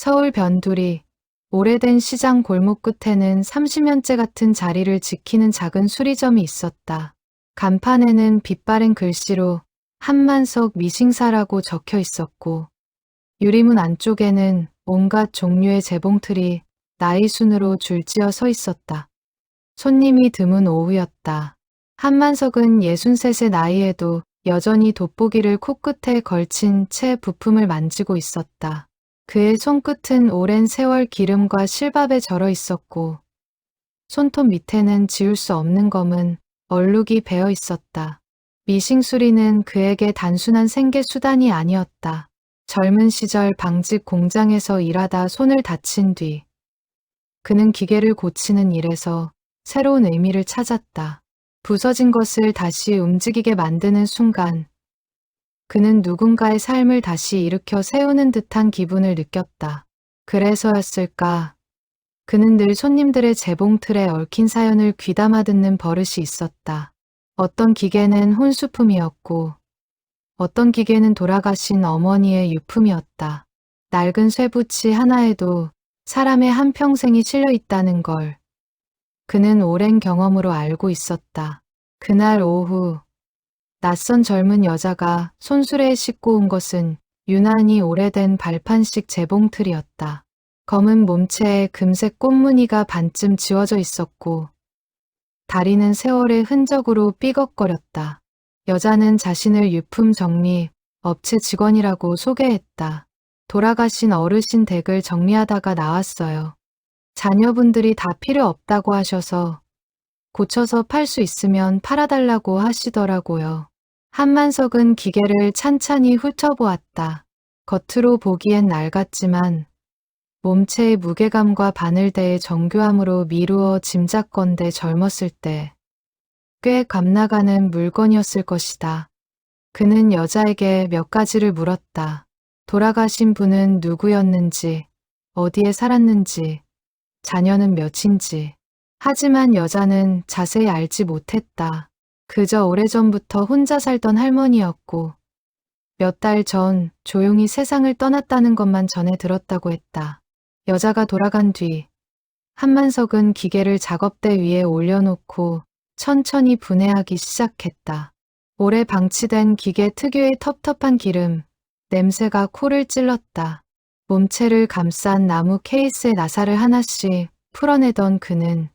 서울 변두리, 오래된 시장 골목 끝에는 30년째 같은 자리를 지키는 작은 수리점이 있었다. 간판에는 빛바랜 글씨로 한만석 미싱사라고 적혀 있었고, 유리문 안쪽에는 온갖 종류의 재봉틀이 나이 순으로 줄지어 서 있었다. 손님이 드문 오후였다. 한만석은 63의 나이에도 여전히 돋보기를 코끝에 걸친 채 부품을 만지고 있었다. 그의 손끝은 오랜 세월 기름과 실밥에 절어 있었고, 손톱 밑에는 지울 수 없는 검은 얼룩이 배어 있었다. 미싱수리는 그에게 단순한 생계 수단이 아니었다. 젊은 시절 방직 공장에서 일하다 손을 다친 뒤, 그는 기계를 고치는 일에서 새로운 의미를 찾았다. 부서진 것을 다시 움직이게 만드는 순간, 그는 누군가의 삶을 다시 일으켜 세우는 듯한 기분을 느꼈다. 그래서였을까? 그는 늘 손님들의 재봉틀에 얽힌 사연을 귀담아 듣는 버릇이 있었다. 어떤 기계는 혼수품이었고, 어떤 기계는 돌아가신 어머니의 유품이었다. 낡은 쇠붙이 하나에도 사람의 한평생이 실려 있다는 걸 그는 오랜 경험으로 알고 있었다. 그날 오후, 낯선 젊은 여자가 손수레에 싣고 온 것은 유난히 오래된 발판식 재봉틀이었다. 검은 몸체에 금색 꽃무늬가 반쯤 지워져 있었고, 다리는 세월의 흔적으로 삐걱거렸다. 여자는 자신을 유품 정리 업체 직원이라고 소개했다. 돌아가신 어르신 댁을 정리하다가 나왔어요. 자녀분들이 다 필요 없다고 하셔서 고쳐서 팔 수 있으면 팔아달라고 하시더라고요. 한만석은 기계를 찬찬히 훑어보았다. 겉으로 보기엔 낡았지만 몸체의 무게감과 바늘대의 정교함으로 미루어 짐작건대 젊었을 때 꽤 값나가는 물건이었을 것이다. 그는 여자에게 몇 가지를 물었다. 돌아가신 분은 누구였는지, 어디에 살았는지, 자녀는 몇인지. 하지만 여자는 자세히 알지 못했다. 그저 오래전부터 혼자 살던 할머니였고, 몇 달 전 조용히 세상을 떠났다는 것만 전해 들었다고 했다. 여자가 돌아간 뒤, 한만석은 기계를 작업대 위에 올려놓고 천천히 분해하기 시작했다. 오래 방치된 기계 특유의 텁텁한 기름, 냄새가 코를 찔렀다. 몸체를 감싼 나무 케이스의 나사를 하나씩 풀어내던 그는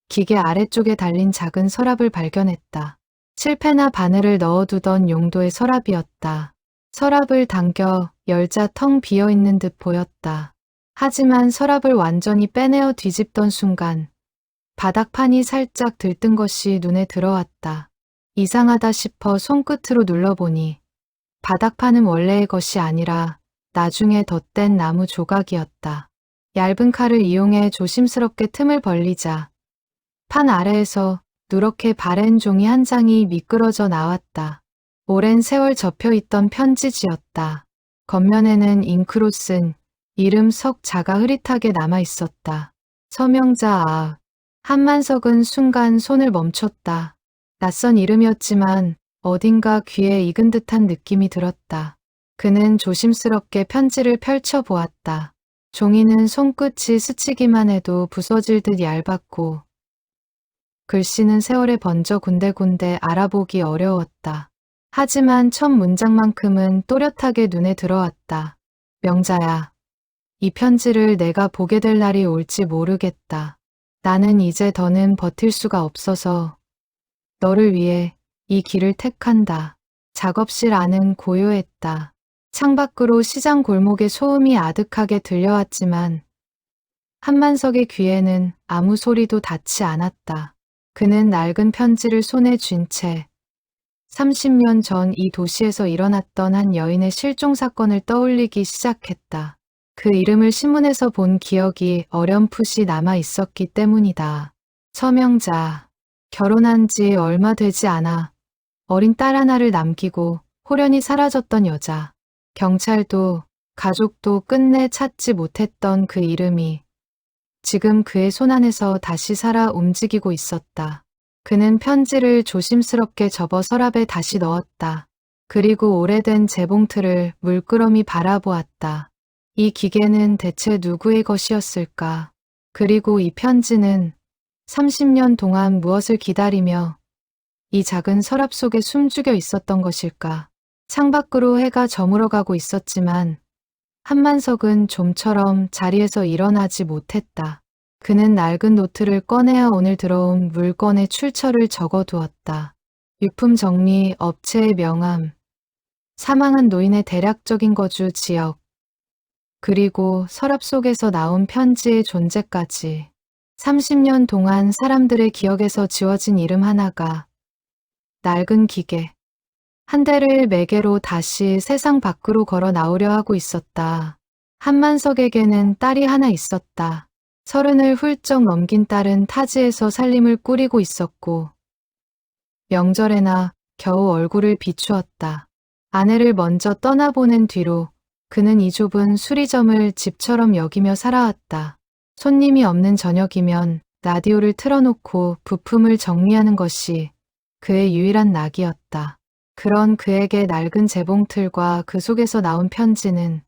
기계 아래쪽에 달린 작은 서랍을 발견했다. 실패나 바늘을 넣어두던 용도의 서랍이었다. 서랍을 당겨 열자 텅 비어있는 듯 보였다. 하지만 서랍을 완전히 빼내어 뒤집던 순간 바닥판이 살짝 들뜬 것이 눈에 들어왔다. 이상하다 싶어 손끝으로 눌러보니 바닥판은 원래의 것이 아니라 나중에 덧댄 나무 조각이었다. 얇은 칼을 이용해 조심스럽게 틈을 벌리자 판 아래에서 누렇게 바랜 종이 한 장이 미끄러져 나왔다. 오랜 세월 접혀있던 편지지였다. 겉면에는 잉크로 쓴 이름 석자가 흐릿하게 남아있었다. 서명자 아. 한만석은 순간 손을 멈췄다. 낯선 이름이었지만 어딘가 귀에 익은 듯한 느낌이 들었다. 그는 조심스럽게 편지를 펼쳐보았다. 종이는 손끝이 스치기만 해도 부서질 듯 얇았고, 글씨는 세월에 번져 군데군데 알아보기 어려웠다. 하지만 첫 문장만큼은 또렷하게 눈에 들어왔다. 명자야, 이 편지를 내가 보게 될 날이 올지 모르겠다. 나는 이제 더는 버틸 수가 없어서 너를 위해 이 길을 택한다. 작업실 안은 고요했다. 창밖으로 시장 골목의 소음이 아득하게 들려왔지만 한만석의 귀에는 아무 소리도 닿지 않았다. 그는 낡은 편지를 손에 쥔 채 30년 전 이 도시에서 일어났던 한 여인의 실종 사건을 떠올리기 시작했다. 그 이름을 신문에서 본 기억이 어렴풋이 남아 있었기 때문이다. 서명자, 결혼한 지 얼마 되지 않아 어린 딸 하나를 남기고 호련히 사라졌던 여자. 경찰도 가족도 끝내 찾지 못했던 그 이름이 지금 그의 손안에서 다시 살아 움직이고 있었다. 그는 편지를 조심스럽게 접어 서랍에 다시 넣었다. 그리고 오래된 재봉틀을 물끄러미 바라보았다. 이 기계는 대체 누구의 것이었을까? 그리고 이 편지는 30년 동안 무엇을 기다리며 이 작은 서랍 속에 숨죽여 있었던 것일까? 창밖으로 해가 저물어가고 있었지만 한만석은 좀처럼 자리에서 일어나지 못했다. 그는 낡은 노트를 꺼내어 오늘 들어온 물건의 출처를 적어두었다. 유품 정리 업체의 명함, 사망한 노인의 대략적인 거주 지역, 그리고 서랍 속에서 나온 편지의 존재까지. 30년 동안 사람들의 기억에서 지워진 이름 하나가 낡은 기계 한 대를 매개로 다시 세상 밖으로 걸어 나오려 하고 있었다. 한만석에게는 딸이 하나 있었다. 30을 훌쩍 넘긴 딸은 타지에서 살림을 꾸리고 있었고 명절에나 겨우 얼굴을 비추었다. 아내를 먼저 떠나보낸 뒤로 그는 이 좁은 수리점을 집처럼 여기며 살아왔다. 손님이 없는 저녁이면 라디오를 틀어놓고 부품을 정리하는 것이 그의 유일한 낙이었다. 그런 그에게 낡은 재봉틀과 그 속에서 나온 편지는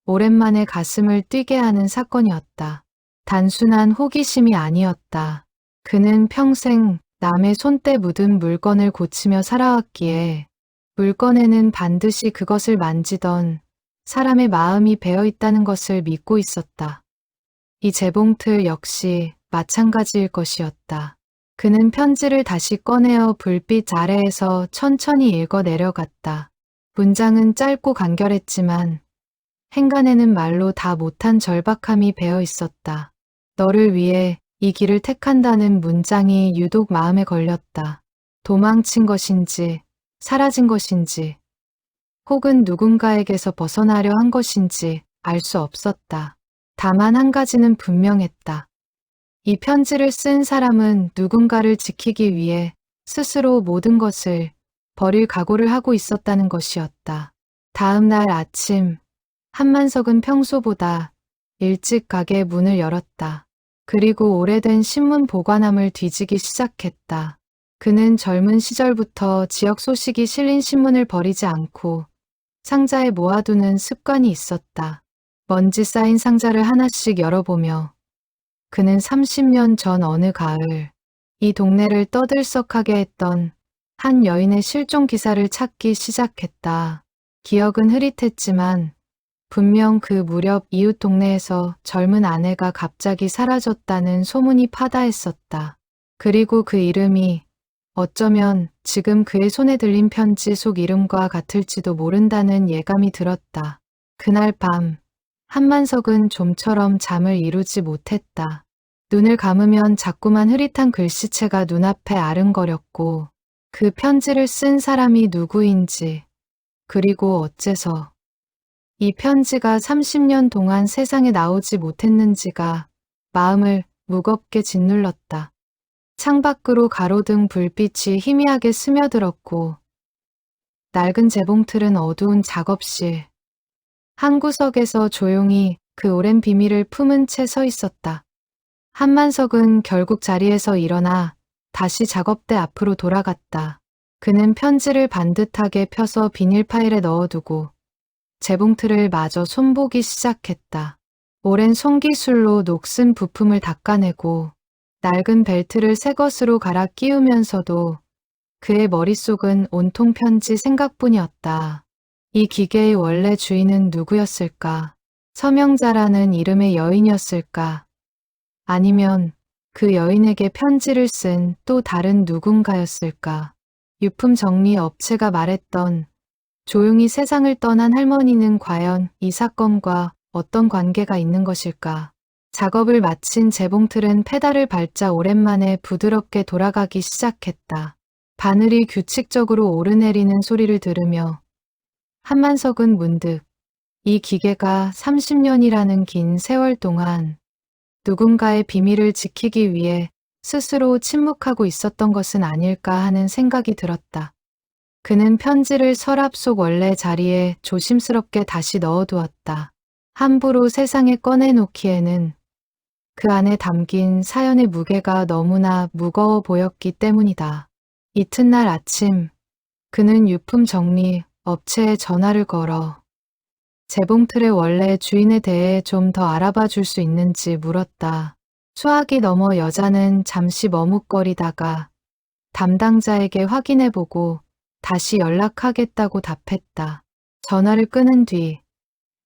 오랜만에 가슴을 뛰게 하는 사건이었다. 단순한 호기심이 아니었다. 그는 평생 남의 손때 묻은 물건을 고치며 살아왔기에 물건에는 반드시 그것을 만지던 사람의 마음이 배어 있다는 것을 믿고 있었다. 이 재봉틀 역시 마찬가지일 것이었다. 그는 편지를 다시 꺼내어 불빛 아래에서 천천히 읽어 내려갔다. 문장은 짧고 간결했지만 행간에는 말로 다 못한 절박함이 배어 있었다. 너를 위해 이 길을 택한다는 문장이 유독 마음에 걸렸다. 도망친 것인지, 사라진 것인지, 혹은 누군가에게서 벗어나려 한 것인지 알 수 없었다. 다만 한 가지는 분명했다. 이 편지를 쓴 사람은 누군가를 지키기 위해 스스로 모든 것을 버릴 각오를 하고 있었다는 것이었다. 다음 날 아침, 한만석은 평소보다 일찍 가게 문을 열었다. 그리고 오래된 신문 보관함을 뒤지기 시작했다. 그는 젊은 시절부터 지역 소식이 실린 신문을 버리지 않고 상자에 모아두는 습관이 있었다. 먼지 쌓인 상자를 하나씩 열어보며 그는 30년 전 어느 가을 이 동네를 떠들썩하게 했던 한 여인의 실종 기사를 찾기 시작했다. 기억은 흐릿했지만 분명 그 무렵 이웃 동네에서 젊은 아내가 갑자기 사라졌다는 소문이 파다했었다. 그리고 그 이름이 어쩌면 지금 그의 손에 들린 편지 속 이름과 같을지도 모른다는 예감이 들었다. 그날 밤 한만석은 좀처럼 잠을 이루지 못했다. 눈을 감으면 자꾸만 흐릿한 글씨체가 눈앞에 아른거렸고 그 편지를 쓴 사람이 누구인지 그리고 어째서 이 편지가 30년 동안 세상에 나오지 못했는지가 마음을 무겁게 짓눌렀다. 창밖으로 가로등 불빛이 희미하게 스며들었고 낡은 재봉틀은 어두운 작업실 한 구석에서 조용히 그 오랜 비밀을 품은 채 서 있었다. 한만석은 결국 자리에서 일어나 다시 작업대 앞으로 돌아갔다. 그는 편지를 반듯하게 펴서 비닐 파일에 넣어두고 재봉틀을 마저 손보기 시작했다. 오랜 손기술로 녹슨 부품을 닦아내고 낡은 벨트를 새 것으로 갈아 끼우면서도 그의 머릿속은 온통 편지 생각뿐이었다. 이 기계의 원래 주인은 누구였을까? 서명자라는 이름의 여인이었을까? 아니면 그 여인에게 편지를 쓴 또 다른 누군가였을까? 유품 정리 업체가 말했던 조용히 세상을 떠난 할머니는 과연 이 사건과 어떤 관계가 있는 것일까? 작업을 마친 재봉틀은 페달을 밟자 오랜만에 부드럽게 돌아가기 시작했다. 바늘이 규칙적으로 오르내리는 소리를 들으며 한만석은 문득 이 기계가 30년이라는 긴 세월 동안 누군가의 비밀을 지키기 위해 스스로 침묵하고 있었던 것은 아닐까 하는 생각이 들었다. 그는 편지를 서랍 속 원래 자리에 조심스럽게 다시 넣어두었다. 함부로 세상에 꺼내놓기에는 그 안에 담긴 사연의 무게가 너무나 무거워 보였기 때문이다. 이튿날 아침, 그는 유품 정리 업체에 전화를 걸어 재봉틀의 원래 주인에 대해 좀 더 알아봐 줄 수 있는지 물었다. 수학이 넘어 여자는 잠시 머뭇거리다가 담당자에게 확인해보고 다시 연락하겠다고 답했다. 전화를 끊은 뒤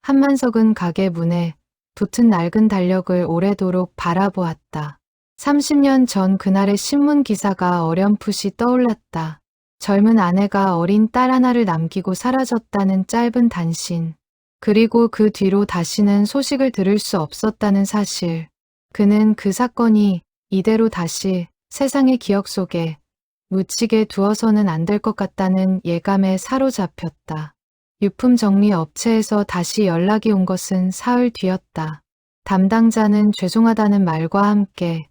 한만석은 가게 문에 붙은 낡은 달력을 오래도록 바라보았다. 30년 전 그날의 신문 기사가 어렴풋이 떠올랐다. 젊은 아내가 어린 딸 하나를 남기고 사라졌다는 짧은 단신. 그리고 그 뒤로 다시는 소식을 들을 수 없었다는 사실. 그는 그 사건이 이대로 다시 세상의 기억 속에 묻히게 두어서는 안 될 것 같다는 예감에 사로잡혔다. 유품 정리 업체에서 다시 연락이 온 것은 사흘 뒤였다. 담당자는 죄송하다는 말과 함께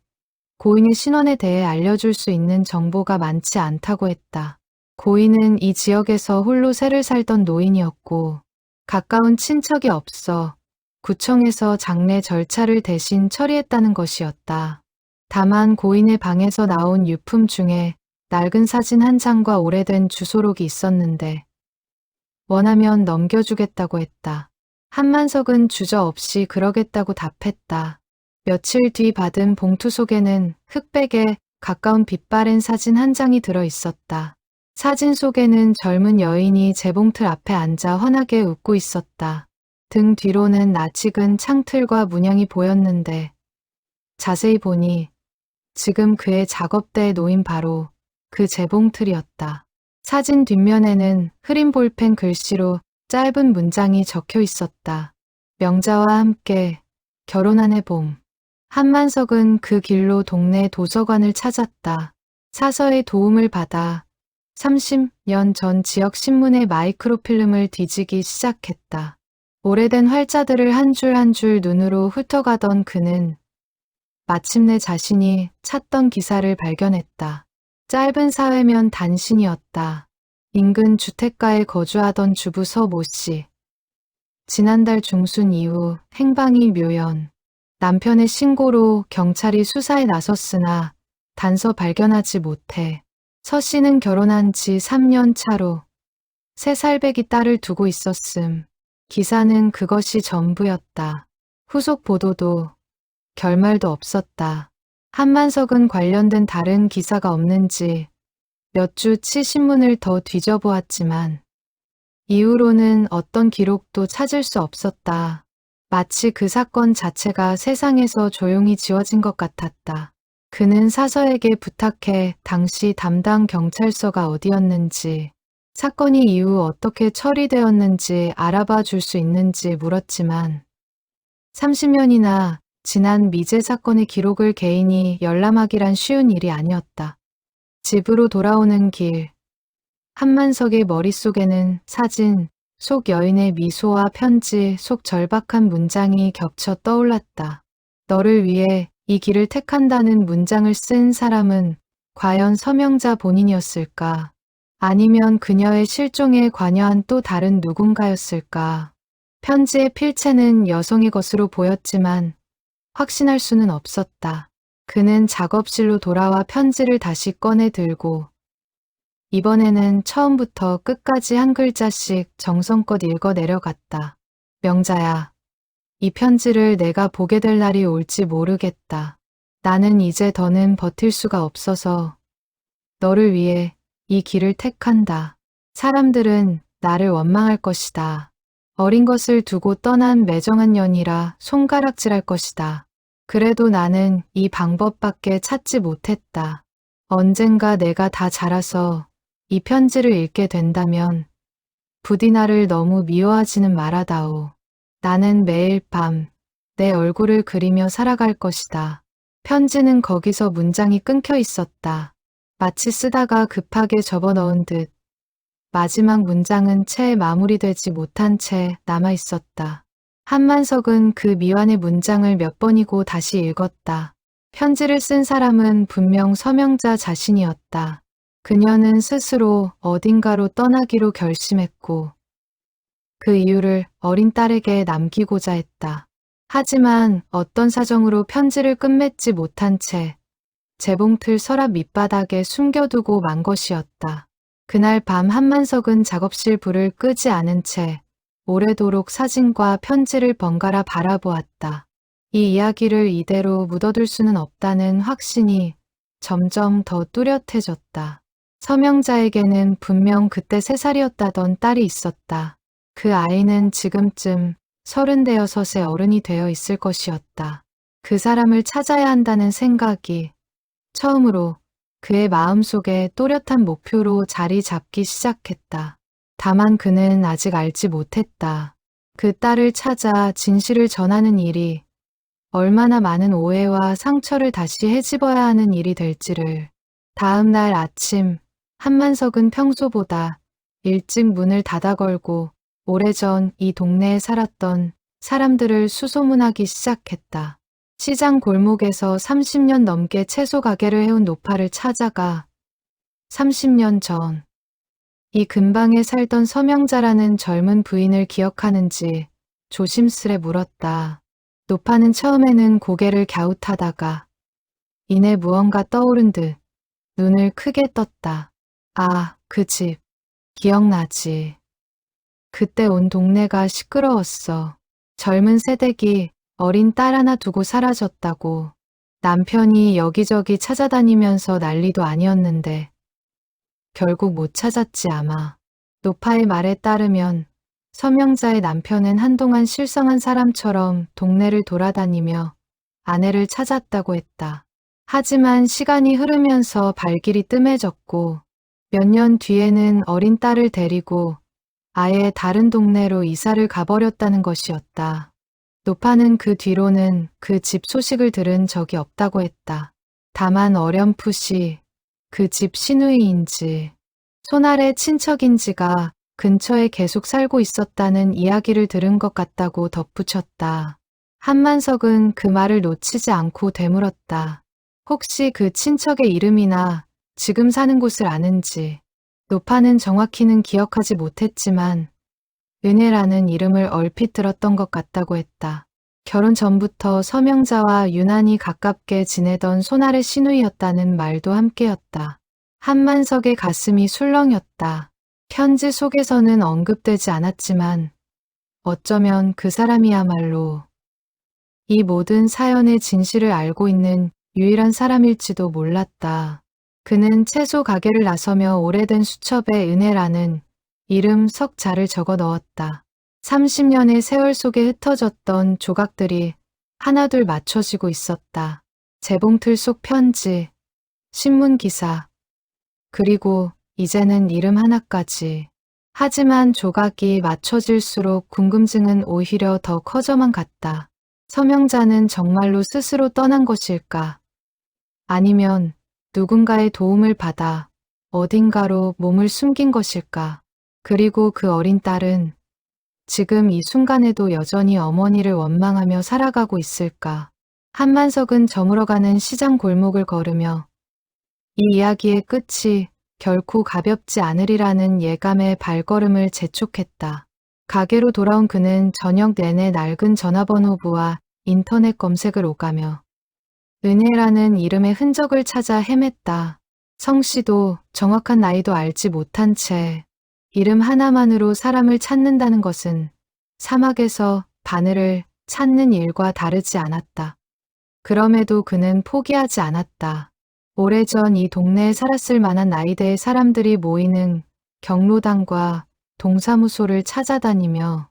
고인의 신원에 대해 알려줄 수 있는 정보가 많지 않다고 했다. 고인은 이 지역에서 홀로 새를 살던 노인이었고 가까운 친척이 없어 구청에서 장례 절차를 대신 처리했다는 것이었다. 다만 고인의 방에서 나온 유품 중에 낡은 사진 한 장과 오래된 주소록이 있었는데 원하면 넘겨주겠다고 했다. 한만석은 주저없이 그러겠다고 답했다. 며칠 뒤 받은 봉투 속에는 흑백에 가까운 빛바랜 사진 한 장이 들어 있었다. 사진 속에는 젊은 여인이 재봉틀 앞에 앉아 환하게 웃고 있었다. 등 뒤로는 낯익은 창틀과 문양이 보였는데 자세히 보니 지금 그의 작업대에 놓인 바로 그 재봉틀이었다. 사진 뒷면에는 흐린 볼펜 글씨로 짧은 문장이 적혀 있었다. 명자와 함께 결혼한 해 봄. 한만석은 그 길로 동네 도서관을 찾았다. 사서의 도움을 받아 30년 전 지역 신문의 마이크로필름을 뒤지기 시작했다. 오래된 활자들을 한 줄 한 줄 눈으로 훑어가던 그는 마침내 자신이 찾던 기사를 발견했다. 짧은 사회면 단신이었다. 인근 주택가에 거주하던 주부 서모 씨. 지난달 중순 이후 행방이 묘연. 남편의 신고로 경찰이 수사에 나섰으나 단서 발견하지 못해 서 씨는 결혼한 지 3년 차로 3살배기 딸을 두고 있었음. 기사는 그것이 전부였다. 후속 보도도 결말도 없었다. 한만석은 관련된 다른 기사가 없는지 몇 주치 신문을 더 뒤져보았지만 이후로는 어떤 기록도 찾을 수 없었다. 마치 그 사건 자체가 세상에서 조용히 지워진 것 같았다. 그는 사서에게 부탁해 당시 담당 경찰서가 어디였는지, 사건이 이후 어떻게 처리되었는지 알아봐 줄 수 있는지 물었지만 30년이나 지난 미제 사건의 기록을 개인이 열람하기란 쉬운 일이 아니었다. 집으로 돌아오는 길, 한만석의 머릿속에는 사진 속 여인의 미소와 편지 속 절박한 문장이 겹쳐 떠올랐다. 너를 위해 이 길을 택한다는 문장을 쓴 사람은 과연 서명자 본인이었을까? 아니면 그녀의 실종에 관여한 또 다른 누군가였을까? 편지의 필체는 여성의 것으로 보였지만 확신할 수는 없었다. 그는 작업실로 돌아와 편지를 다시 꺼내 들고 이번에는 처음부터 끝까지 한 글자씩 정성껏 읽어 내려갔다. 명자야, 이 편지를 내가 보게 될 날이 올지 모르겠다. 나는 이제 더는 버틸 수가 없어서 너를 위해 이 길을 택한다. 사람들은 나를 원망할 것이다. 어린 것을 두고 떠난 매정한 년이라 손가락질할 것이다. 그래도 나는 이 방법밖에 찾지 못했다. 언젠가 내가 다 자라서 이 편지를 읽게 된다면 부디 나를 너무 미워하지는 말아다오. 나는 매일 밤 내 얼굴을 그리며 살아갈 것이다. 편지는 거기서 문장이 끊겨 있었다. 마치 쓰다가 급하게 접어넣은 듯 마지막 문장은 채 마무리되지 못한 채 남아있었다. 한만석은 그 미완의 문장을 몇 번이고 다시 읽었다. 편지를 쓴 사람은 분명 서명자 자신이었다. 그녀는 스스로 어딘가로 떠나기로 결심했고 그 이유를 어린 딸에게 남기고자 했다. 하지만 어떤 사정으로 편지를 끝맺지 못한 채 재봉틀 서랍 밑바닥에 숨겨두고 만 것이었다. 그날 밤 한만석은 작업실 불을 끄지 않은 채 오래도록 사진과 편지를 번갈아 바라보았다. 이 이야기를 이대로 묻어둘 수는 없다는 확신이 점점 더 뚜렷해졌다. 서명자에게는 분명 그때 3살이었다던 딸이 있었다. 그 아이는 지금쯤 36의 어른이 되어 있을 것이었다. 그 사람을 찾아야 한다는 생각이 처음으로 그의 마음속에 또렷한 목표로 자리 잡기 시작했다. 다만 그는 아직 알지 못했다. 그 딸을 찾아 진실을 전하는 일이 얼마나 많은 오해와 상처를 다시 헤집어야 하는 일이 될지를. 다음 날 아침, 한만석은 평소보다 일찍 문을 닫아 걸고 오래전 이 동네에 살았던 사람들을 수소문하기 시작했다. 시장 골목에서 30년 넘게 채소 가게를 해온 노파를 찾아가 30년 전 이 근방에 살던 서명자라는 젊은 부인을 기억하는지 조심스레 물었다. 노파는 처음에는 고개를 갸웃하다가 이내 무언가 떠오른 듯 눈을 크게 떴다. 아, 그 집. 기억나지. 그때 온 동네가 시끄러웠어. 젊은 새댁이 어린 딸 하나 두고 사라졌다고. 남편이 여기저기 찾아다니면서 난리도 아니었는데 결국 못 찾았지 아마. 노파의 말에 따르면 서명자의 남편은 한동안 실성한 사람처럼 동네를 돌아다니며 아내를 찾았다고 했다. 하지만 시간이 흐르면서 발길이 뜸해졌고 몇 년 뒤에는 어린 딸을 데리고 아예 다른 동네로 이사를 가버렸다는 것이었다. 노파는 그 뒤로는 그 집 소식을 들은 적이 없다고 했다. 다만 어렴풋이 그 집 시누이인지 손아래 친척인지가 근처에 계속 살고 있었다는 이야기를 들은 것 같다고 덧붙였다. 한만석은 그 말을 놓치지 않고 되물었다. 혹시 그 친척의 이름이나 지금 사는 곳을 아는지. 노파는 정확히는 기억하지 못했지만 은혜라는 이름을 얼핏 들었던 것 같다고 했다. 결혼 전부터 서명자와 유난히 가깝게 지내던 손아래 시누이였다는 말도 함께였다. 한만석의 가슴이 술렁였다. 편지 속에서는 언급되지 않았지만 어쩌면 그 사람이야말로 이 모든 사연의 진실을 알고 있는 유일한 사람일지도 몰랐다. 그는 채소 가게를 나서며 오래된 수첩에 은혜라는 이름 석자를 적어 넣었다. 30년의 세월 속에 흩어졌던 조각들이 하나둘 맞춰지고 있었다. 재봉틀 속 편지, 신문기사, 그리고 이제는 이름 하나까지. 하지만 조각이 맞춰질수록 궁금증은 오히려 더 커져만 갔다. 서명자는 정말로 스스로 떠난 것일까? 아니면 누군가의 도움을 받아 어딘가로 몸을 숨긴 것일까? 그리고 그 어린 딸은 지금 이 순간에도 여전히 어머니를 원망하며 살아가고 있을까? 한만석은 저물어가는 시장 골목을 걸으며 이 이야기의 끝이 결코 가볍지 않으리라는 예감의 발걸음을 재촉했다. 가게로 돌아온 그는 저녁 내내 낡은 전화번호부와 인터넷 검색을 오가며 은혜라는 이름의 흔적을 찾아 헤맸다. 성씨도 정확한 나이도 알지 못한 채 이름 하나만으로 사람을 찾는다는 것은 사막에서 바늘을 찾는 일과 다르지 않았다. 그럼에도 그는 포기하지 않았다. 오래전 이 동네에 살았을 만한 나이대의 사람들이 모이는 경로당과 동사무소를 찾아다니며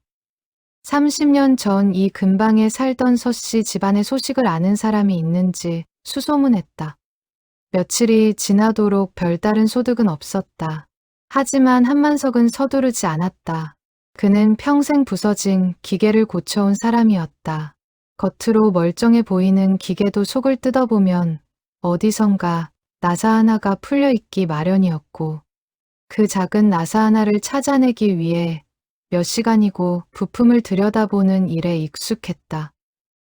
30년 전 이 근방에 살던 서씨 집안의 소식을 아는 사람이 있는지 수소문했다. 며칠이 지나도록 별다른 소득은 없었다. 하지만 한만석은 서두르지 않았다. 그는 평생 부서진 기계를 고쳐온 사람이었다. 겉으로 멀쩡해 보이는 기계도 속을 뜯어보면 어디선가 나사 하나가 풀려있기 마련이었고 그 작은 나사 하나를 찾아내기 위해 몇 시간이고 부품을 들여다보는 일에 익숙했다.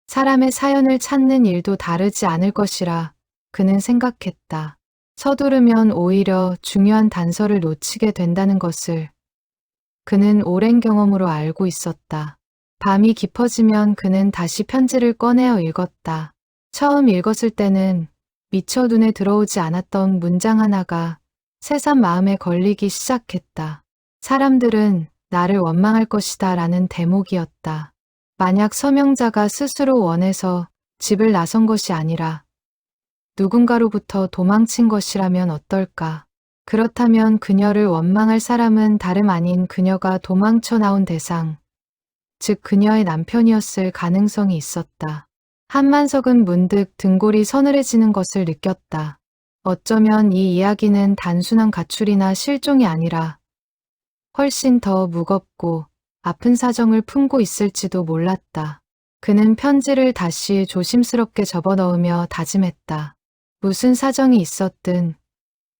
사람의 사연을 찾는 일도 다르지 않을 것이라 그는 생각했다. 서두르면 오히려 중요한 단서를 놓치게 된다는 것을 그는 오랜 경험으로 알고 있었다. 밤이 깊어지면 그는 다시 편지를 꺼내어 읽었다. 처음 읽었을 때는 미처 눈에 들어오지 않았던 문장 하나가 새삼 마음에 걸리기 시작했다. 사람들은 나를 원망할 것이다 라는 대목이었다. 만약 서명자가 스스로 원해서 집을 나선 것이 아니라 누군가로부터 도망친 것이라면 어떨까? 그렇다면 그녀를 원망할 사람은 다름 아닌 그녀가 도망쳐 나온 대상, 즉 그녀의 남편이었을 가능성이 있었다. 한만석은 문득 등골이 서늘해지는 것을 느꼈다. 어쩌면 이 이야기는 단순한 가출이나 실종이 아니라 훨씬 더 무겁고 아픈 사정을 품고 있을지도 몰랐다. 그는 편지를 다시 조심스럽게 접어넣으며 다짐했다. 무슨 사정이 있었든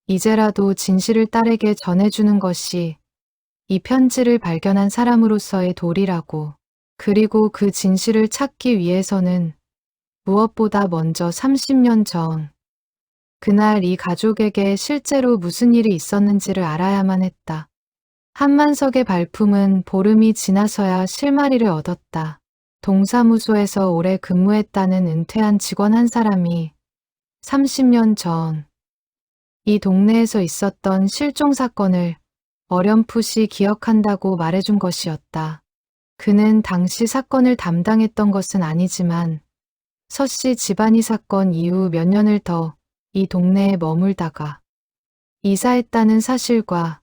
이제라도 진실을 딸에게 전해주는 것이 이 편지를 발견한 사람으로서의 도리라고. 그리고 그 진실을 찾기 위해서는 무엇보다 먼저 30년 전 그날 이 가족에게 실제로 무슨 일이 있었는지를 알아야만 했다. 한만석의 발품은 보름이 지나서야 실마리를 얻었다. 동사무소에서 오래 근무했다는 은퇴한 직원 한 사람이 30년 전 이 동네에서 있었던 실종 사건을 어렴풋이 기억한다고 말해준 것이었다. 그는 당시 사건을 담당했던 것은 아니지만 서씨 집안이 사건 이후 몇 년을 더 이 동네에 머물다가 이사했다는 사실과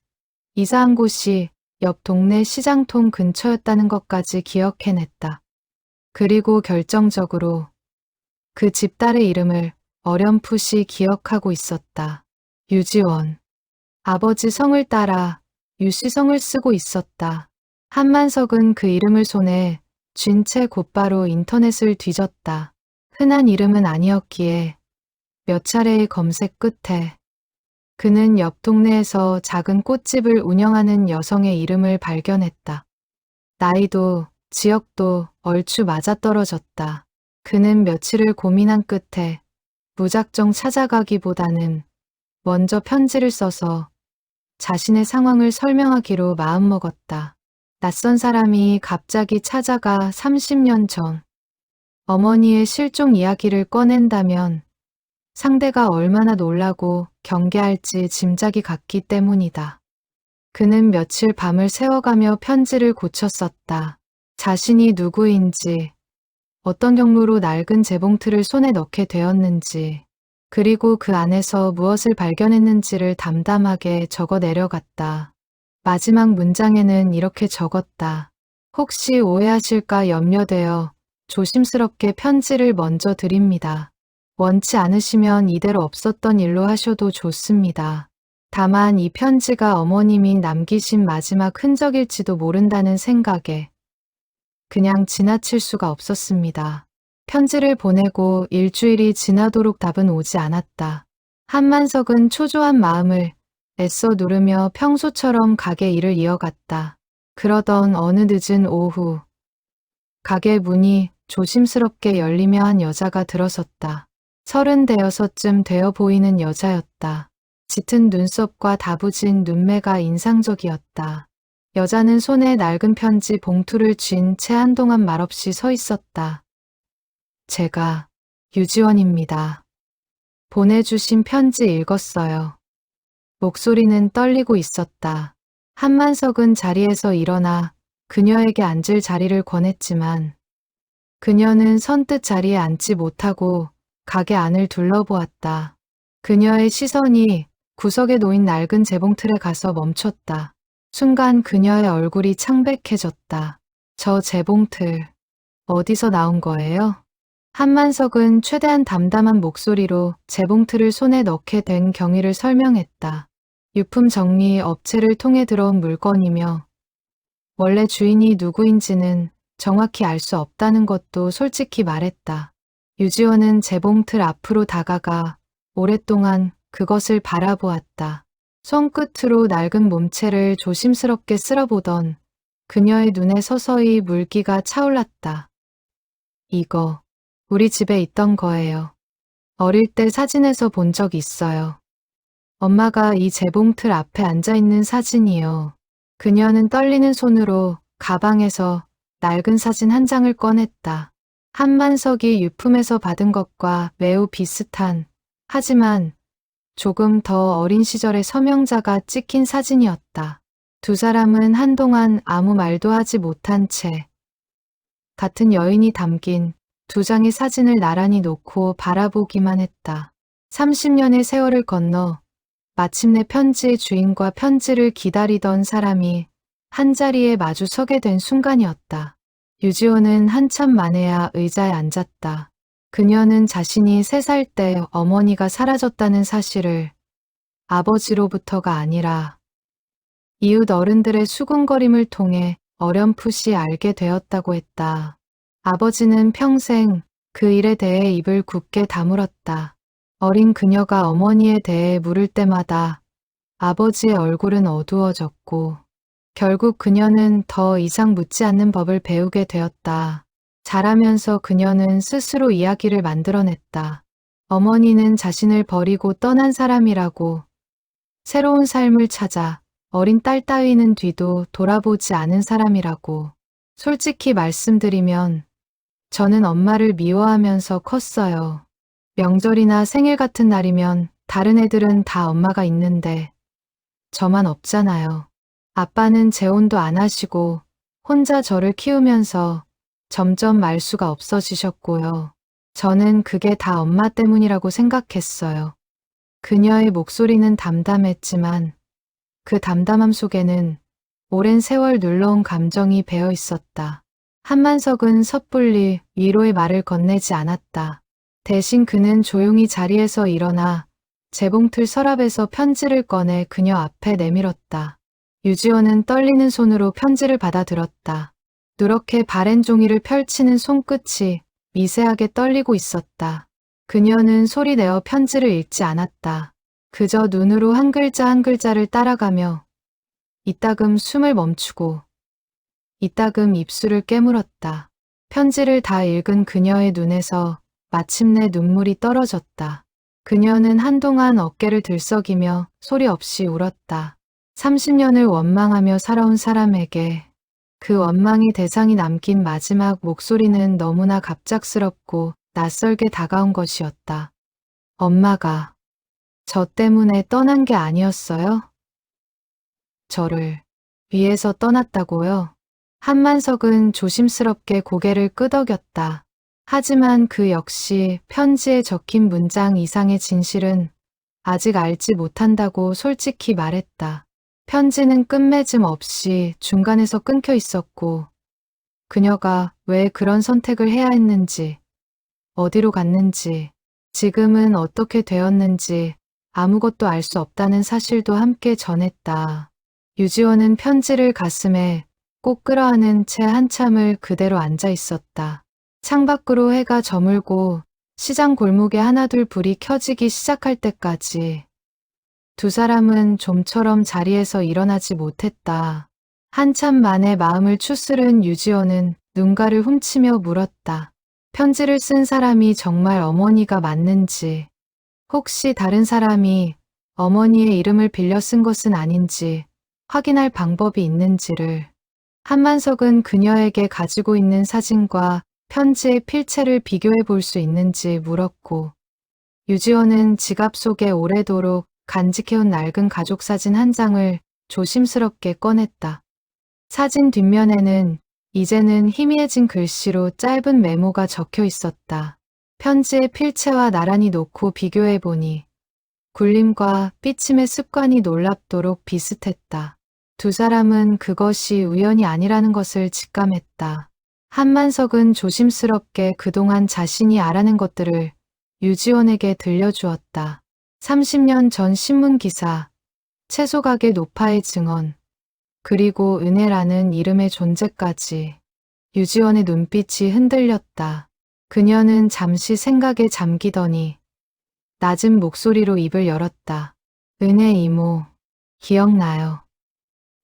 이사한 곳이 옆 동네 시장통 근처였다는 것까지 기억해냈다. 그리고 결정적으로 그 집 딸의 이름을 어렴풋이 기억하고 있었다. 유지원. 아버지 성을 따라 유씨성을 쓰고 있었다. 한만석은 그 이름을 손에 쥔 채 곧바로 인터넷을 뒤졌다. 흔한 이름은 아니었기에 몇 차례의 검색 끝에 그는 옆 동네에서 작은 꽃집을 운영하는 여성의 이름을 발견했다. 나이도 지역도 얼추 맞아떨어졌다. 그는 며칠을 고민한 끝에 무작정 찾아가기보다는 먼저 편지를 써서 자신의 상황을 설명하기로 마음먹었다. 낯선 사람이 갑자기 찾아가 30년 전 어머니의 실종 이야기를 꺼낸다면 상대가 얼마나 놀라고 경계할지 짐작이 갔기 때문이다. 그는 며칠 밤을 새워가며 편지를 고쳤었다. 자신이 누구인지, 어떤 경로로 낡은 재봉틀을 손에 넣게 되었는지, 그리고 그 안에서 무엇을 발견했는지를 담담하게 적어 내려갔다. 마지막 문장에는 이렇게 적었다. 혹시 오해하실까 염려되어 조심스럽게 편지를 먼저 드립니다. 원치 않으시면 이대로 없었던 일로 하셔도 좋습니다. 다만 이 편지가 어머님이 남기신 마지막 흔적일지도 모른다는 생각에 그냥 지나칠 수가 없었습니다. 편지를 보내고 일주일이 지나도록 답은 오지 않았다. 한만석은 초조한 마음을 애써 누르며 평소처럼 가게 일을 이어갔다. 그러던 어느 늦은 오후, 가게 문이 조심스럽게 열리며 한 여자가 들어섰다. 36쯤 되어 보이는 여자였다. 짙은 눈썹과 다부진 눈매가 인상적이었다. 여자는 손에 낡은 편지 봉투를 쥔 채 한동안 말없이 서 있었다. 제가 유지원입니다. 보내주신 편지 읽었어요. 목소리는 떨리고 있었다. 한만석은 자리에서 일어나 그녀에게 앉을 자리를 권했지만 그녀는 선뜻 자리에 앉지 못하고 가게 안을 둘러보았다. 그녀의 시선이 구석에 놓인 낡은 재봉틀에 가서 멈췄다. 순간 그녀의 얼굴이 창백해졌다. 저 재봉틀, 어디서 나온 거예요? 한만석은 최대한 담담한 목소리로 재봉틀을 손에 넣게 된 경위를 설명했다. 유품 정리 업체를 통해 들어온 물건이며 원래 주인이 누구인지는 정확히 알 수 없다는 것도 솔직히 말했다. 유지원은 재봉틀 앞으로 다가가 오랫동안 그것을 바라보았다. 손끝으로 낡은 몸체를 조심스럽게 쓸어보던 그녀의 눈에 서서히 물기가 차올랐다. 이거 우리 집에 있던 거예요. 어릴 때 사진에서 본 적 있어요. 엄마가 이 재봉틀 앞에 앉아있는 사진이요. 그녀는 떨리는 손으로 가방에서 낡은 사진 한 장을 꺼냈다. 한만석이 유품에서 받은 것과 매우 비슷한, 하지만 조금 더 어린 시절의 서명자가 찍힌 사진이었다. 두 사람은 한동안 아무 말도 하지 못한 채 같은 여인이 담긴 두 장의 사진을 나란히 놓고 바라보기만 했다. 30년의 세월을 건너 마침내 편지의 주인과 편지를 기다리던 사람이 한자리에 마주 서게 된 순간이었다. 유지호는 한참 만에야 의자에 앉았다. 그녀는 자신이 3살 때 어머니가 사라졌다는 사실을 아버지로부터가 아니라 이웃 어른들의 수군거림을 통해 어렴풋이 알게 되었다고 했다. 아버지는 평생 그 일에 대해 입을 굳게 다물었다. 어린 그녀가 어머니에 대해 물을 때마다 아버지의 얼굴은 어두워졌고 결국 그녀는 더 이상 묻지 않는 법을 배우게 되었다. 자라면서 그녀는 스스로 이야기를 만들어냈다. 어머니는 자신을 버리고 떠난 사람이라고, 새로운 삶을 찾아 어린 딸 따위는 뒤도 돌아보지 않은 사람이라고. 솔직히 말씀드리면 저는 엄마를 미워하면서 컸어요. 명절이나 생일 같은 날이면 다른 애들은 다 엄마가 있는데 저만 없잖아요. 아빠는 재혼도 안 하시고 혼자 저를 키우면서 점점 말수가 없어지셨고요. 저는 그게 다 엄마 때문이라고 생각했어요. 그녀의 목소리는 담담했지만 그 담담함 속에는 오랜 세월 눌러온 감정이 배어 있었다. 한만석은 섣불리 위로의 말을 건네지 않았다. 대신 그는 조용히 자리에서 일어나 재봉틀 서랍에서 편지를 꺼내 그녀 앞에 내밀었다. 유지호는 떨리는 손으로 편지를 받아들었다. 누렇게 바랜 종이를 펼치는 손끝이 미세하게 떨리고 있었다. 그녀는 소리내어 편지를 읽지 않았다. 그저 눈으로 한 글자 한 글자를 따라가며 이따금 숨을 멈추고 이따금 입술을 깨물었다. 편지를 다 읽은 그녀의 눈에서 마침내 눈물이 떨어졌다. 그녀는 한동안 어깨를 들썩이며 소리 없이 울었다. 30년을 원망하며 살아온 사람에게 그 원망의 대상이 남긴 마지막 목소리는 너무나 갑작스럽고 낯설게 다가온 것이었다. 엄마가 저 때문에 떠난 게 아니었어요? 저를 위해서 떠났다고요? 한만석은 조심스럽게 고개를 끄덕였다. 하지만 그 역시 편지에 적힌 문장 이상의 진실은 아직 알지 못한다고 솔직히 말했다. 편지는 끝맺음 없이 중간에서 끊겨 있었고 그녀가 왜 그런 선택을 해야 했는지, 어디로 갔는지, 지금은 어떻게 되었는지 아무것도 알 수 없다는 사실도 함께 전했다. 유지호는 편지를 가슴에 꼭 끌어안은 채 한참을 그대로 앉아 있었다. 창밖으로 해가 저물고 시장 골목에 하나둘 불이 켜지기 시작할 때까지 두 사람은 좀처럼 자리에서 일어나지 못했다. 한참 만에 마음을 추스른 유지호는 눈가를 훔치며 물었다. 편지를 쓴 사람이 정말 어머니가 맞는지, 혹시 다른 사람이 어머니의 이름을 빌려 쓴 것은 아닌지 확인할 방법이 있는지를. 한만석은 그녀에게 가지고 있는 사진과 편지의 필체를 비교해 볼 수 있는지 물었고, 유지호는 지갑 속에 오래도록 간직해온 낡은 가족사진 한 장을 조심스럽게 꺼냈다. 사진 뒷면에는 이제는 희미해진 글씨로 짧은 메모가 적혀 있었다. 편지의 필체와 나란히 놓고 비교해 보니 굴림과 삐침의 습관이 놀랍도록 비슷했다. 두 사람은 그것이 우연이 아니라는 것을 직감했다. 한만석은 조심스럽게 그동안 자신이 알아낸 것들을 유지원에게 들려주었다. 30년 전 신문기사, 채소가게 노파의 증언, 그리고 은혜라는 이름의 존재까지. 유지원의 눈빛이 흔들렸다. 그녀는 잠시 생각에 잠기더니 낮은 목소리로 입을 열었다. 은혜 이모, 기억나요.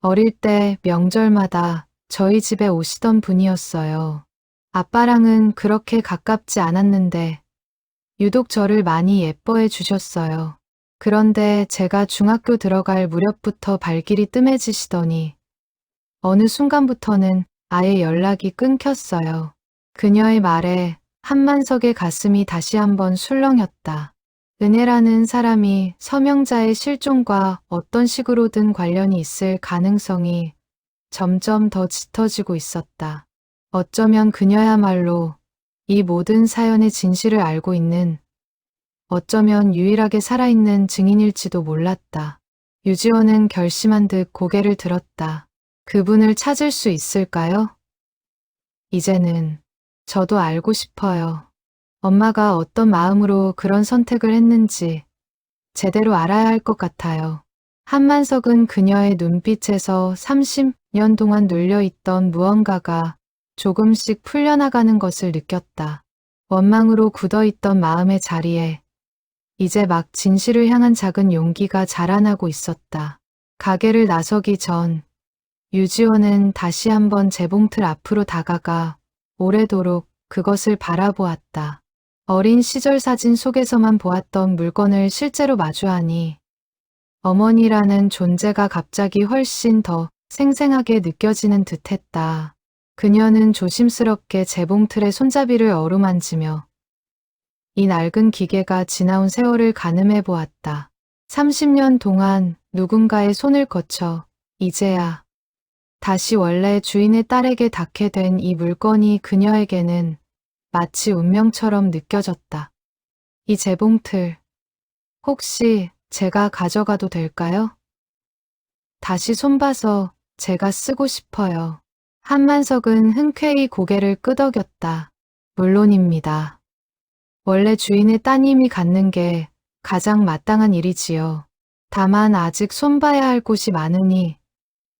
어릴 때 명절마다 저희 집에 오시던 분이었어요. 아빠랑은 그렇게 가깝지 않았는데 유독 저를 많이 예뻐해 주셨어요. 그런데 제가 중학교 들어갈 무렵부터 발길이 뜸해지시더니 어느 순간부터는 아예 연락이 끊겼어요. 그녀의 말에 한만석의 가슴이 다시 한번 술렁였다. 은혜라는 사람이 서명자의 실종과 어떤 식으로든 관련이 있을 가능성이 점점 더 짙어지고 있었다. 어쩌면 그녀야말로 이 모든 사연의 진실을 알고 있는, 어쩌면 유일하게 살아있는 증인일지도 몰랐다. 유지원은 결심한 듯 고개를 들었다. 그분을 찾을 수 있을까요? 이제는 저도 알고 싶어요. 엄마가 어떤 마음으로 그런 선택을 했는지 제대로 알아야 할 것 같아요. 한만석은 그녀의 눈빛에서 30년 동안 눌려있던 무언가가 조금씩 풀려나가는 것을 느꼈다. 원망으로 굳어있던 마음의 자리에 이제 막 진실을 향한 작은 용기가 자라나고 있었다. 가게를 나서기 전 유지원은 다시 한번 재봉틀 앞으로 다가가 오래도록 그것을 바라보았다. 어린 시절 사진 속에서만 보았던 물건을 실제로 마주하니 어머니라는 존재가 갑자기 훨씬 더 생생하게 느껴지는 듯했다. 그녀는 조심스럽게 재봉틀의 손잡이를 어루만지며 이 낡은 기계가 지나온 세월을 가늠해 보았다. 30년 동안 누군가의 손을 거쳐 이제야 다시 원래 주인의 딸에게 닿게 된 이 물건이 그녀에게는 마치 운명처럼 느껴졌다. 이 재봉틀, 혹시 제가 가져가도 될까요? 다시 손봐서 제가 쓰고 싶어요. 한만석은 흔쾌히 고개를 끄덕였다. 물론입니다. 원래 주인의 따님이 갖는 게 가장 마땅한 일이지요. 다만 아직 손봐야 할 곳이 많으니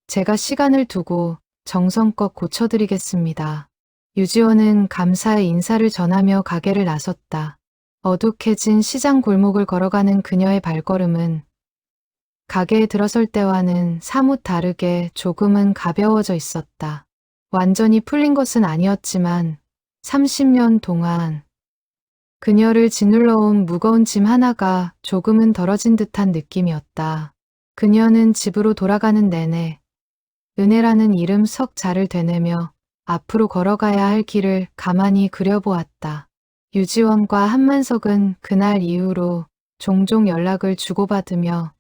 제가 시간을 두고 정성껏 고쳐드리겠습니다. 유지원은 감사의 인사를 전하며 가게를 나섰다. 어둑해진 시장 골목을 걸어가는 그녀의 발걸음은 가게에 들어설 때와는 사뭇 다르게 조금은 가벼워져 있었다. 완전히 풀린 것은 아니었지만 30년 동안 그녀를 짓눌러온 무거운 짐 하나가 조금은 덜어진 듯한 느낌이었다. 그녀는 집으로 돌아가는 내내 은혜라는 이름 석 자를 되뇌며 앞으로 걸어가야 할 길을 가만히 그려보았다. 유지원과 한만석은 그날 이후로 종종 연락을 주고받으며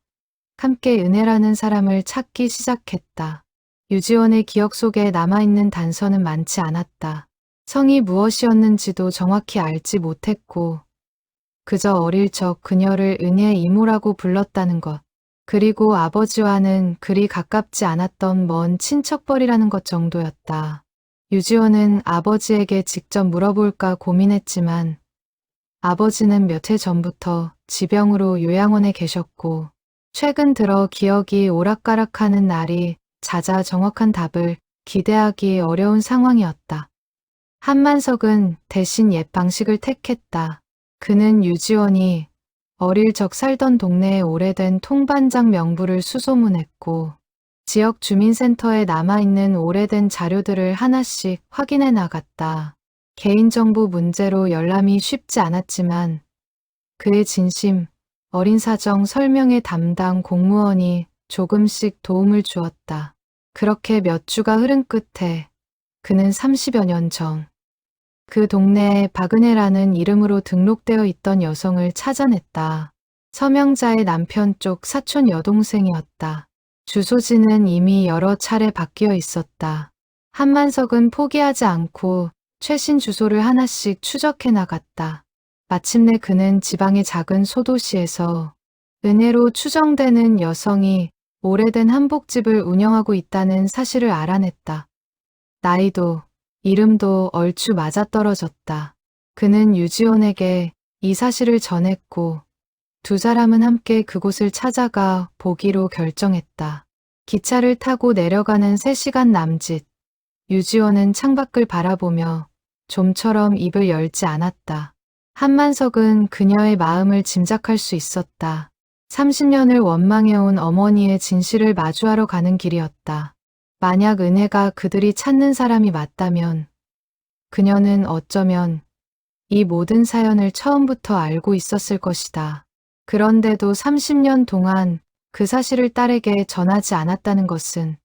함께 은혜라는 사람을 찾기 시작했다. 유지원의 기억 속에 남아있는 단서는 많지 않았다. 성이 무엇이었는지도 정확히 알지 못했고 그저 어릴 적 그녀를 은혜의 이모라고 불렀다는 것, 그리고 아버지와는 그리 가깝지 않았던 먼 친척벌이라는 것 정도였다. 유지원은 아버지에게 직접 물어볼까 고민했지만 아버지는 몇 해 전부터 지병으로 요양원에 계셨고 최근 들어 기억이 오락가락하는 날이 잦아 정확한 답을 기대하기 어려운 상황이었다. 한만석은 대신 옛 방식을 택했다. 그는 유지원이 어릴 적 살던 동네의 오래된 통반장 명부를 수소문했고 지역 주민센터에 남아있는 오래된 자료들을 하나씩 확인해 나갔다. 개인정보 문제로 열람이 쉽지 않았지만 그의 진심, 어린 사정 설명의 담당 공무원이 조금씩 도움을 주었다. 그렇게 몇 주가 흐른 끝에 그는 30여 년 전 그 동네에 박은혜라는 이름으로 등록되어 있던 여성을 찾아냈다. 서명자의 남편 쪽 사촌 여동생이었다. 주소지는 이미 여러 차례 바뀌어 있었다. 한만석은 포기하지 않고 최신 주소를 하나씩 추적해 나갔다. 마침내 그는 지방의 작은 소도시에서 은혜로 추정되는 여성이 오래된 한복집을 운영하고 있다는 사실을 알아냈다. 나이도 이름도 얼추 맞아떨어졌다. 그는 유지원에게 이 사실을 전했고 두 사람은 함께 그곳을 찾아가 보기로 결정했다. 기차를 타고 내려가는 3시간 남짓. 유지원은 창밖을 바라보며 좀처럼 입을 열지 않았다. 한만석은 그녀의 마음을 짐작할 수 있었다. 30년을 원망해온 어머니의 진실을 마주하러 가는 길이었다. 만약 은혜가 그들이 찾는 사람이 맞다면 그녀는 어쩌면 이 모든 사연을 처음부터 알고 있었을 것이다. 그런데도 30년 동안 그 사실을 딸에게 전하지 않았다는 것은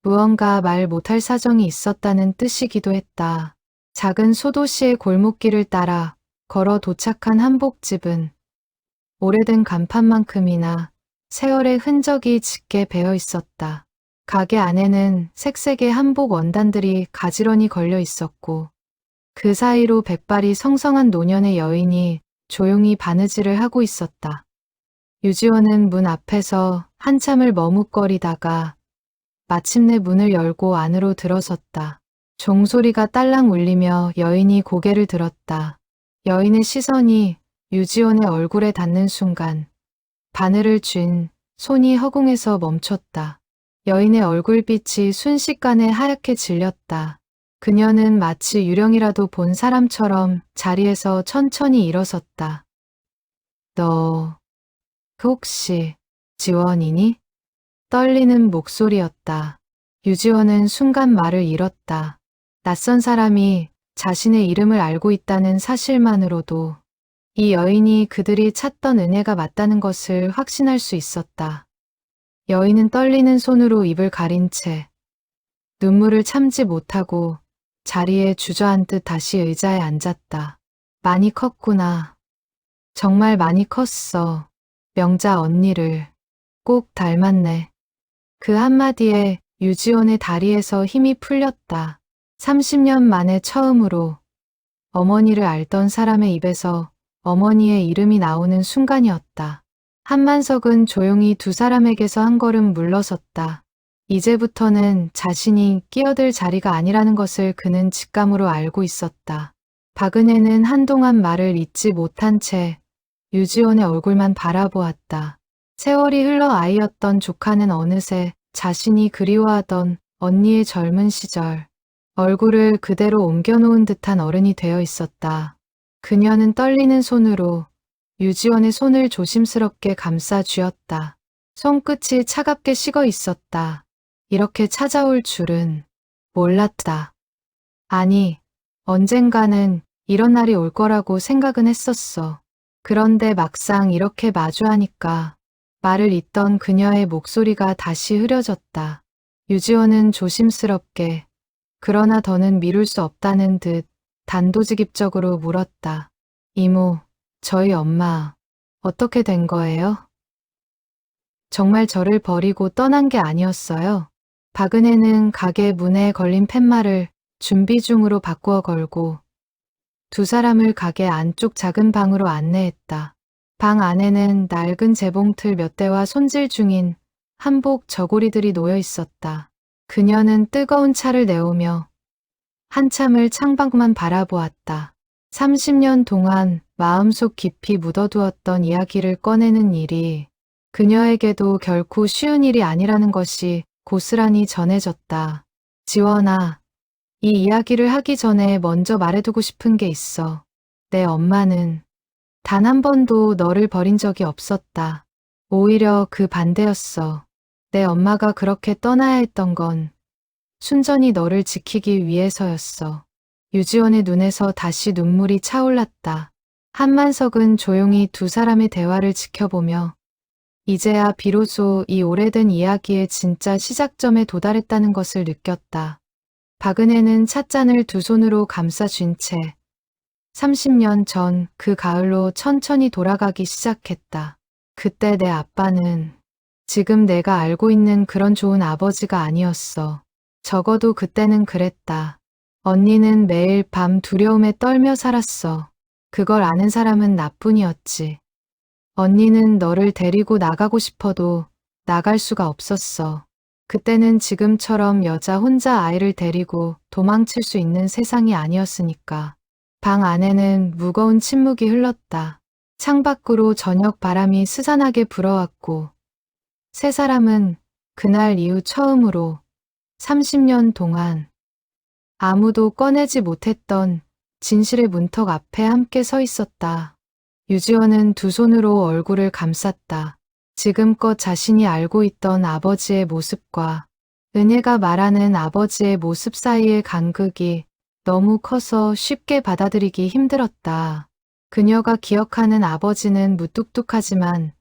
무언가 말 못할 사정이 있었다는 뜻이기도 했다. 작은 소도시의 골목길을 따라 걸어 도착한 한복집은 오래된 간판만큼이나 세월의 흔적이 짙게 배어 있었다. 가게 안에는 색색의 한복 원단들이 가지런히 걸려 있었고 그 사이로 백발이 성성한 노년의 여인이 조용히 바느질을 하고 있었다. 유지원은 문 앞에서 한참을 머뭇거리다가 마침내 문을 열고 안으로 들어섰다. 종소리가 딸랑 울리며 여인이 고개를 들었다. 여인의 시선이 유지원의 얼굴에 닿는 순간 바늘을 쥔 손이 허공에서 멈췄다. 여인의 얼굴빛이 순식간에 하얗게 질렸다. 그녀는 마치 유령이라도 본 사람처럼 자리에서 천천히 일어섰다. 너 혹시 지원이니? 떨리는 목소리였다. 유지원은 순간 말을 잃었다. 낯선 사람이 자신의 이름을 알고 있다는 사실만으로도 이 여인이 그들이 찾던 은혜가 맞다는 것을 확신할 수 있었다. 여인은 떨리는 손으로 입을 가린 채 눈물을 참지 못하고 자리에 주저앉듯 다시 의자에 앉았다. 많이 컸구나. 정말 많이 컸어. 명자 언니를 꼭 닮았네. 그 한마디에 유지원의 다리에서 힘이 풀렸다. 30년 만에 처음으로 어머니를 알던 사람의 입에서 어머니의 이름이 나오는 순간이었다. 한만석은 조용히 두 사람에게서 한 걸음 물러섰다. 이제부터는 자신이 끼어들 자리가 아니라는 것을 그는 직감으로 알고 있었다. 박은혜는 한동안 말을 잇지 못한 채 유지원의 얼굴만 바라보았다. 세월이 흘러 아이였던 조카는 어느새 자신이 그리워하던 언니의 젊은 시절 얼굴을 그대로 옮겨놓은 듯한 어른이 되어 있었다. 그녀는 떨리는 손으로 유지원의 손을 조심스럽게 감싸 쥐었다. 손끝이 차갑게 식어 있었다. 이렇게 찾아올 줄은 몰랐다. 아니, 언젠가는 이런 날이 올 거라고 생각은 했었어. 그런데 막상 이렇게 마주하니까 말을 잇던 그녀의 목소리가 다시 흐려졌다. 유지원은 조심스럽게 그러나 더는 미룰 수 없다는 듯 단도직입적으로 물었다. 이모, 저희 엄마 어떻게 된 거예요? 정말 저를 버리고 떠난 게 아니었어요. 박은혜는 가게 문에 걸린 팻말을 준비 중으로 바꾸어 걸고 두 사람을 가게 안쪽 작은 방으로 안내했다. 방 안에는 낡은 재봉틀 몇 대와 손질 중인 한복 저고리들이 놓여 있었다. 그녀는 뜨거운 차를 내오며 한참을 창밖만 바라보았다. 30년 동안 마음속 깊이 묻어두었던 이야기를 꺼내는 일이 그녀에게도 결코 쉬운 일이 아니라는 것이 고스란히 전해졌다. 지원아, 이 이야기를 하기 전에 먼저 말해두고 싶은 게 있어. 내 엄마는 단 한 번도 너를 버린 적이 없었다. 오히려 그 반대였어. 내 엄마가 그렇게 떠나야 했던 건 순전히 너를 지키기 위해서였어. 유지원의 눈에서 다시 눈물이 차올랐다. 한만석은 조용히 두 사람의 대화를 지켜보며 이제야 비로소 이 오래된 이야기의 진짜 시작점에 도달했다는 것을 느꼈다. 박은혜는 찻잔을 두 손으로 감싸 쥔 채 30년 전 그 가을로 천천히 돌아가기 시작했다. 그때 내 아빠는 지금 내가 알고 있는 그런 좋은 아버지가 아니었어. 적어도 그때는 그랬다. 언니는 매일 밤 두려움에 떨며 살았어. 그걸 아는 사람은 나뿐이었지. 언니는 너를 데리고 나가고 싶어도 나갈 수가 없었어. 그때는 지금처럼 여자 혼자 아이를 데리고 도망칠 수 있는 세상이 아니었으니까. 방 안에는 무거운 침묵이 흘렀다. 창밖으로 저녁 바람이 스산하게 불어왔고 세 사람은 그날 이후 처음으로 30년 동안 아무도 꺼내지 못했던 진실의 문턱 앞에 함께 서 있었다. 유지원은 두 손으로 얼굴을 감쌌다. 지금껏 자신이 알고 있던 아버지의 모습과 은혜가 말하는 아버지의 모습 사이의 간극이 너무 커서 쉽게 받아들이기 힘들었다. 그녀가 기억하는 아버지는 무뚝뚝하지만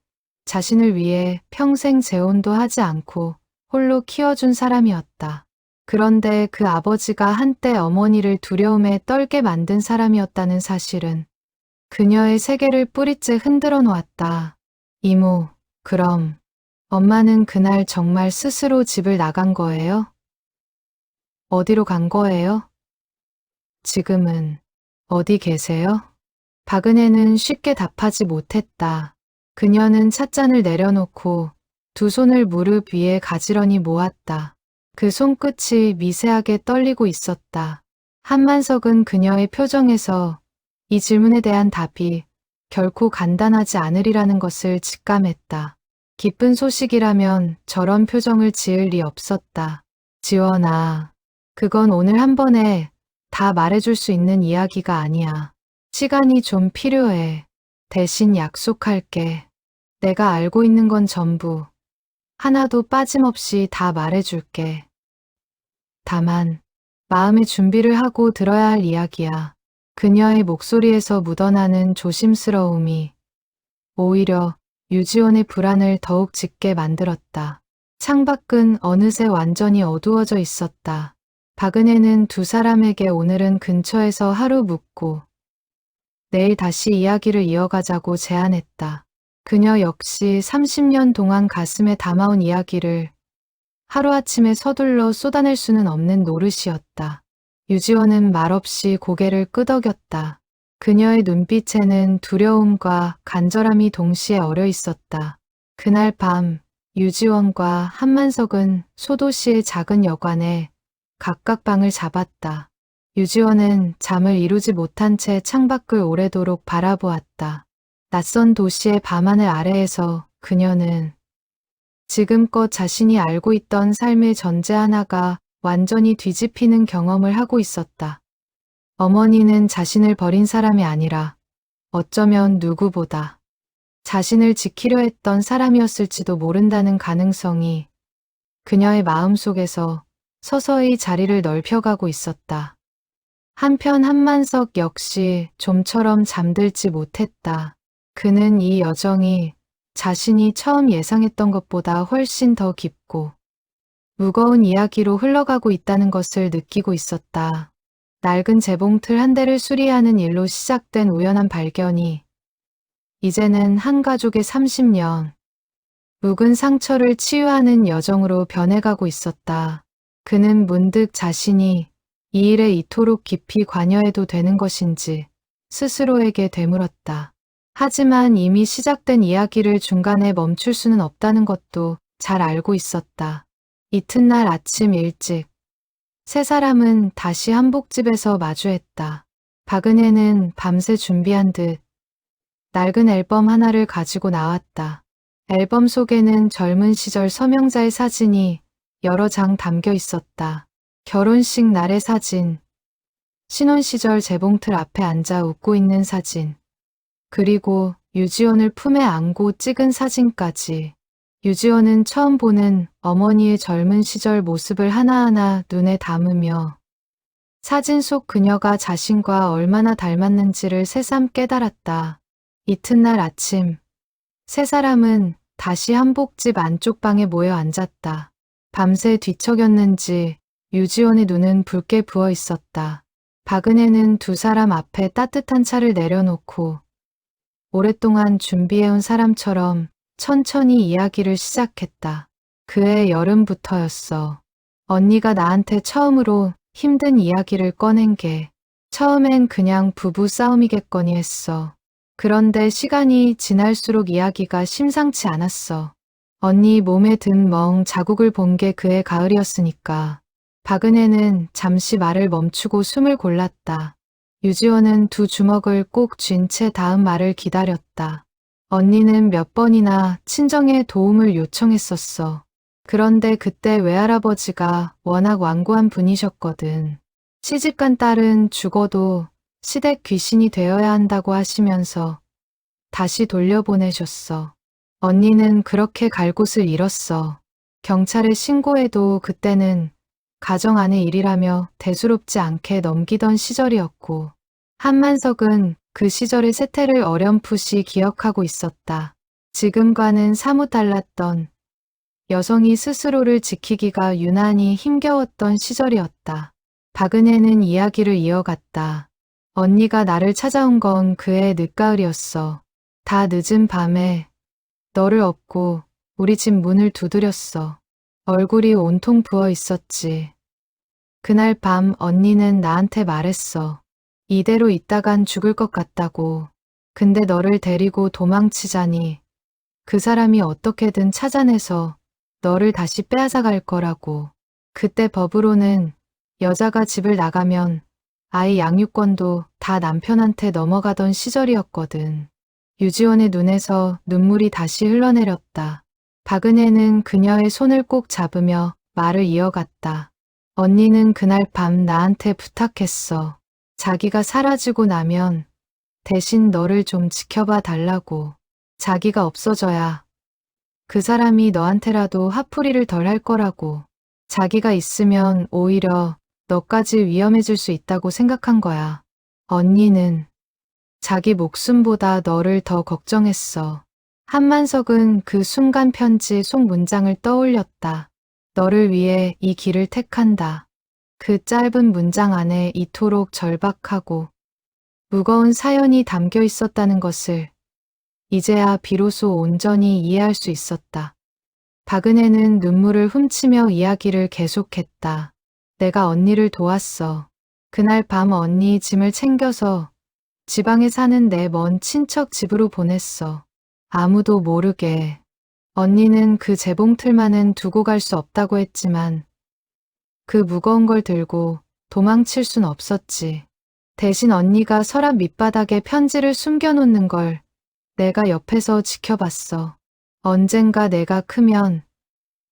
자신을 위해 평생 재혼도 하지 않고 홀로 키워준 사람이었다. 그런데 그 아버지가 한때 어머니를 두려움에 떨게 만든 사람이었다는 사실은 그녀의 세계를 뿌리째 흔들어 놓았다. 이모, 그럼 엄마는 그날 정말 스스로 집을 나간 거예요? 어디로 간 거예요? 지금은 어디 계세요? 박은혜는 쉽게 답하지 못했다. 그녀는 찻잔을 내려놓고 두 손을 무릎 위에 가지런히 모았다. 그 손끝이 미세하게 떨리고 있었다. 한만석은 그녀의 표정에서 이 질문에 대한 답이 결코 간단하지 않으리라는 것을 직감했다. 기쁜 소식이라면 저런 표정을 지을 리 없었다. 지원아, 그건 오늘 한 번에 다 말해줄 수 있는 이야기가 아니야. 시간이 좀 필요해. 대신 약속할게. 내가 알고 있는 건 전부, 하나도 빠짐없이 다 말해줄게. 다만, 마음의 준비를 하고 들어야 할 이야기야. 그녀의 목소리에서 묻어나는 조심스러움이 오히려 유지원의 불안을 더욱 짙게 만들었다. 창밖은 어느새 완전히 어두워져 있었다. 박은혜는 두 사람에게 오늘은 근처에서 하루 묵고 내일 다시 이야기를 이어가자고 제안했다. 그녀 역시 30년 동안 가슴에 담아온 이야기를 하루아침에 서둘러 쏟아낼 수는 없는 노릇이었다. 유지원은 말없이 고개를 끄덕였다. 그녀의 눈빛에는 두려움과 간절함이 동시에 어려 있었다. 그날 밤 유지원과 한만석은 소도시의 작은 여관에 각각 방을 잡았다. 유지원은 잠을 이루지 못한 채 창밖을 오래도록 바라보았다. 낯선 도시의 밤하늘 아래에서 그녀는 지금껏 자신이 알고 있던 삶의 전제 하나가 완전히 뒤집히는 경험을 하고 있었다. 어머니는 자신을 버린 사람이 아니라 어쩌면 누구보다 자신을 지키려 했던 사람이었을지도 모른다는 가능성이 그녀의 마음속에서 서서히 자리를 넓혀가고 있었다. 한편 한만석 역시 좀처럼 잠들지 못했다. 그는 이 여정이 자신이 처음 예상했던 것보다 훨씬 더 깊고 무거운 이야기로 흘러가고 있다는 것을 느끼고 있었다. 낡은 재봉틀 한 대를 수리하는 일로 시작된 우연한 발견이 이제는 한 가족의 30년 묵은 상처를 치유하는 여정으로 변해가고 있었다. 그는 문득 자신이 이 일에 이토록 깊이 관여해도 되는 것인지 스스로에게 되물었다. 하지만 이미 시작된 이야기를 중간에 멈출 수는 없다는 것도 잘 알고 있었다. 이튿날 아침 일찍 세 사람은 다시 한복집에서 마주했다. 박은혜는 밤새 준비한 듯 낡은 앨범 하나를 가지고 나왔다. 앨범 속에는 젊은 시절 서명자의 사진이 여러 장 담겨 있었다. 결혼식 날의 사진, 신혼 시절 재봉틀 앞에 앉아 웃고 있는 사진, 그리고 유지원을 품에 안고 찍은 사진까지. 유지원은 처음 보는 어머니의 젊은 시절 모습을 하나하나 눈에 담으며 사진 속 그녀가 자신과 얼마나 닮았는지를 새삼 깨달았다. 이튿날 아침, 세 사람은 다시 한복집 안쪽 방에 모여 앉았다. 밤새 뒤척였는지 유지원의 눈은 붉게 부어 있었다. 박은혜는 두 사람 앞에 따뜻한 차를 내려놓고 오랫동안 준비해온 사람처럼 천천히 이야기를 시작했다. 그해 여름부터였어. 언니가 나한테 처음으로 힘든 이야기를 꺼낸 게 처음엔 그냥 부부 싸움이겠거니 했어. 그런데 시간이 지날수록 이야기가 심상치 않았어. 언니 몸에 든 멍 자국을 본 게 그해 가을이었으니까. 박은혜는 잠시 말을 멈추고 숨을 골랐다. 유지원은 두 주먹을 꼭 쥔 채 다음 말을 기다렸다. 언니는 몇 번이나 친정에 도움을 요청했었어. 그런데 그때 외할아버지가 워낙 완고한 분이셨거든. 시집간 딸은 죽어도 시댁 귀신이 되어야 한다고 하시면서 다시 돌려보내셨어. 언니는 그렇게 갈 곳을 잃었어. 경찰에 신고해도 그때는 가정 안의 일이라며 대수롭지 않게 넘기던 시절이었고 한만석은 그 시절의 세태를 어렴풋이 기억하고 있었다. 지금과는 사뭇 달랐던 여성이 스스로를 지키기가 유난히 힘겨웠던 시절이었다. 박은혜는 이야기를 이어갔다. 언니가 나를 찾아온 건 그해 늦가을이었어. 다 늦은 밤에 너를 업고 우리 집 문을 두드렸어. 얼굴이 온통 부어 있었지. 그날 밤 언니는 나한테 말했어. 이대로 있다간 죽을 것 같다고. 근데 너를 데리고 도망치자니 그 사람이 어떻게든 찾아내서 너를 다시 빼앗아 갈 거라고. 그때 법으로는 여자가 집을 나가면 아이 양육권도 다 남편한테 넘어가던 시절이었거든. 유지원의 눈에서 눈물이 다시 흘러내렸다. 박은혜는 그녀의 손을 꼭 잡으며 말을 이어갔다. 언니는 그날 밤 나한테 부탁했어. 자기가 사라지고 나면 대신 너를 좀 지켜봐 달라고. 자기가 없어져야 그 사람이 너한테라도 화풀이를 덜 할 거라고. 자기가 있으면 오히려 너까지 위험해질 수 있다고 생각한 거야. 언니는 자기 목숨보다 너를 더 걱정했어. 한만석은 그 순간 편지 속 문장을 떠올렸다. 너를 위해 이 길을 택한다. 그 짧은 문장 안에 이토록 절박하고 무거운 사연이 담겨 있었다는 것을 이제야 비로소 온전히 이해할 수 있었다. 박은혜는 눈물을 훔치며 이야기를 계속했다. 내가 언니를 도왔어. 그날 밤 언니 짐을 챙겨서 지방에 사는 내 먼 친척 집으로 보냈어. 아무도 모르게. 언니는 그 재봉틀만은 두고 갈 수 없다고 했지만 그 무거운 걸 들고 도망칠 순 없었지. 대신 언니가 서랍 밑바닥에 편지를 숨겨놓는 걸 내가 옆에서 지켜봤어. 언젠가 내가 크면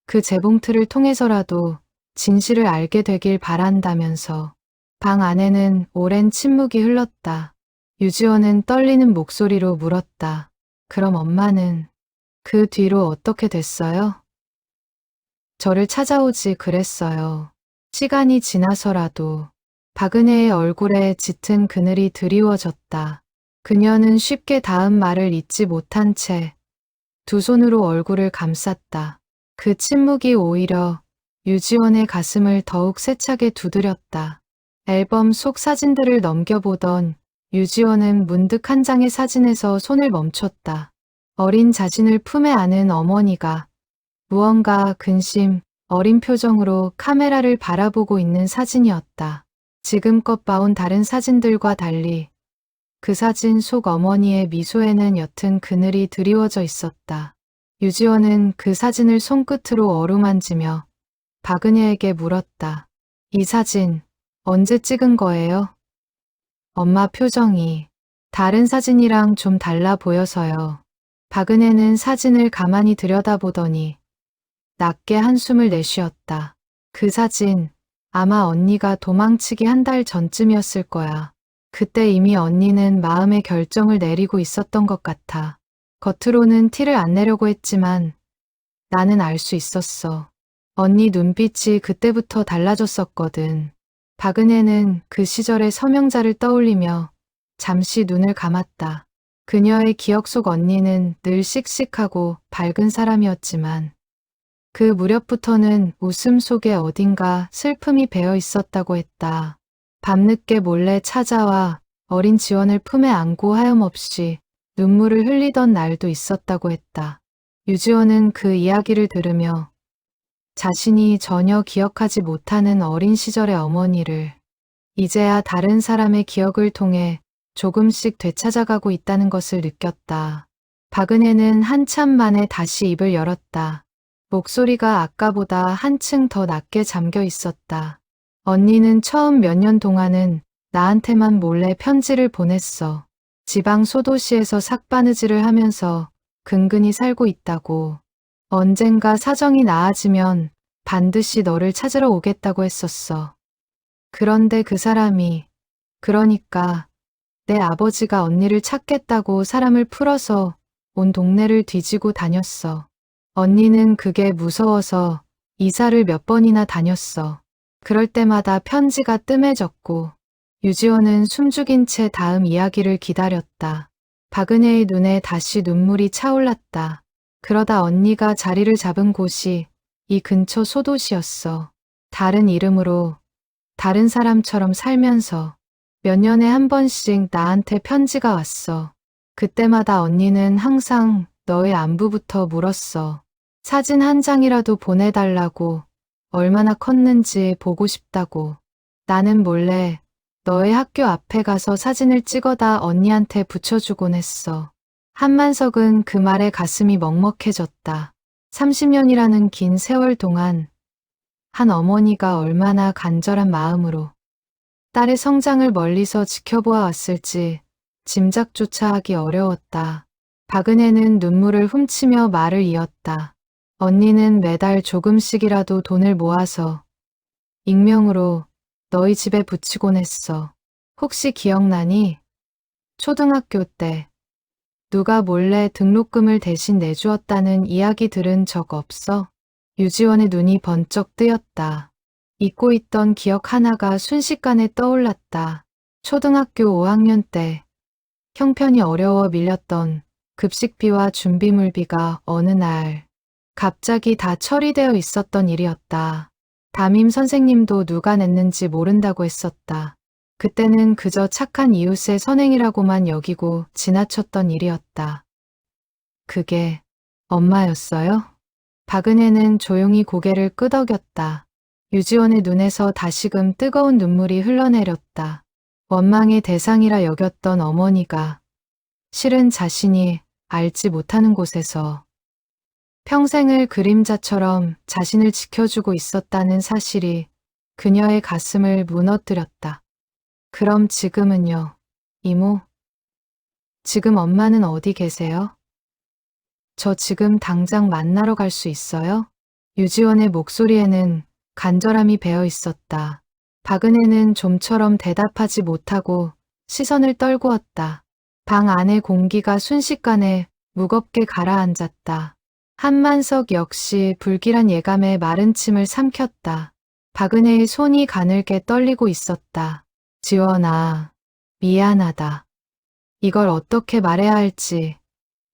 그 재봉틀을 통해서라도 진실을 알게 되길 바란다면서. 방 안에는 오랜 침묵이 흘렀다. 유지원은 떨리는 목소리로 물었다. 그럼 엄마는 그 뒤로 어떻게 됐어요? 저를 찾아오지 그랬어요. 시간이 지나서라도. 박은혜의 얼굴에 짙은 그늘이 드리워졌다. 그녀는 쉽게 닿은 말을 잊지 못한 채 두 손으로 얼굴을 감쌌다. 그 침묵이 오히려 유지원의 가슴을 더욱 세차게 두드렸다. 앨범 속 사진들을 넘겨보던 유지원은 문득 한 장의 사진에서 손을 멈췄다. 어린 자신을 품에 안은 어머니가 무언가 근심 어린 표정으로 카메라를 바라보고 있는 사진이었다. 지금껏 봐온 다른 사진들과 달리 그 사진 속 어머니의 미소에는 옅은 그늘이 드리워져 있었다. 유지원은 그 사진을 손끝으로 어루만지며 박은혜에게 물었다. 이 사진 언제 찍은 거예요? 엄마 표정이 다른 사진이랑 좀 달라 보여서요. 박은혜는 사진을 가만히 들여다보더니 낮게 한숨을 내쉬었다. 그 사진 아마 언니가 도망치기 한 달 전쯤이었을 거야. 그때 이미 언니는 마음의 결정을 내리고 있었던 것 같아. 겉으로는 티를 안 내려고 했지만 나는 알 수 있었어. 언니 눈빛이 그때부터 달라졌었거든. 박은혜는 그 시절의 서명자를 떠올리며 잠시 눈을 감았다. 그녀의 기억 속 언니는 늘 씩씩하고 밝은 사람이었지만 그 무렵부터는 웃음 속에 어딘가 슬픔이 배어 있었다고 했다. 밤늦게 몰래 찾아와 어린 지원을 품에 안고 하염없이 눈물을 흘리던 날도 있었다고 했다. 유지원은 그 이야기를 들으며 자신이 전혀 기억하지 못하는 어린 시절의 어머니를 이제야 다른 사람의 기억을 통해 조금씩 되찾아가고 있다는 것을 느꼈다. 박은혜는 한참 만에 다시 입을 열었다. 목소리가 아까보다 한층 더 낮게 잠겨 있었다. 언니는 처음 몇 년 동안은 나한테만 몰래 편지를 보냈어. 지방 소도시에서 삭바느질을 하면서 근근히 살고 있다고. 언젠가 사정이 나아지면 반드시 너를 찾으러 오겠다고 했었어. 그런데 그 사람이, 그러니까 내 아버지가 언니를 찾겠다고 사람을 풀어서 온 동네를 뒤지고 다녔어. 언니는 그게 무서워서 이사를 몇 번이나 다녔어. 그럴 때마다 편지가 뜸해졌고 유지원은 숨죽인 채 다음 이야기를 기다렸다. 박은혜의 눈에 다시 눈물이 차올랐다. 그러다 언니가 자리를 잡은 곳이 이 근처 소도시였어. 다른 이름으로 다른 사람처럼 살면서 몇 년에 한 번씩 나한테 편지가 왔어. 그때마다 언니는 항상 너의 안부부터 물었어. 사진 한 장이라도 보내달라고, 얼마나 컸는지 보고 싶다고. 나는 몰래 너의 학교 앞에 가서 사진을 찍어다 언니한테 붙여주곤 했어. 한만석은 그 말에 가슴이 먹먹해졌다. 30년이라는 긴 세월 동안 한 어머니가 얼마나 간절한 마음으로 딸의 성장을 멀리서 지켜보아 왔을지 짐작조차 하기 어려웠다. 박은혜는 눈물을 훔치며 말을 이었다. 언니는 매달 조금씩이라도 돈을 모아서 익명으로 너희 집에 붙이곤 했어. 혹시 기억나니? 초등학교 때 누가 몰래 등록금을 대신 내주었다는 이야기 들은 적 없어? 유지원의 눈이 번쩍 뜨였다. 잊고 있던 기억 하나가 순식간에 떠올랐다. 초등학교 5학년 때 형편이 어려워 밀렸던 급식비와 준비물비가 어느 날 갑자기 다 처리되어 있었던 일이었다. 담임 선생님도 누가 냈는지 모른다고 했었다. 그때는 그저 착한 이웃의 선행이라고만 여기고 지나쳤던 일이었다. 그게 엄마였어요? 박은혜는 조용히 고개를 끄덕였다. 유지원의 눈에서 다시금 뜨거운 눈물이 흘러내렸다. 원망의 대상이라 여겼던 어머니가 실은 자신이 알지 못하는 곳에서 평생을 그림자처럼 자신을 지켜주고 있었다는 사실이 그녀의 가슴을 무너뜨렸다. 그럼 지금은요, 이모? 지금 엄마는 어디 계세요? 저 지금 당장 만나러 갈 수 있어요? 유지원의 목소리에는 간절함이 배어 있었다. 박은혜는 좀처럼 대답하지 못하고 시선을 떨구었다. 방 안의 공기가 순식간에 무겁게 가라앉았다. 한만석 역시 불길한 예감에 마른 침을 삼켰다. 박은혜의 손이 가늘게 떨리고 있었다. 지원아, 미안하다. 이걸 어떻게 말해야 할지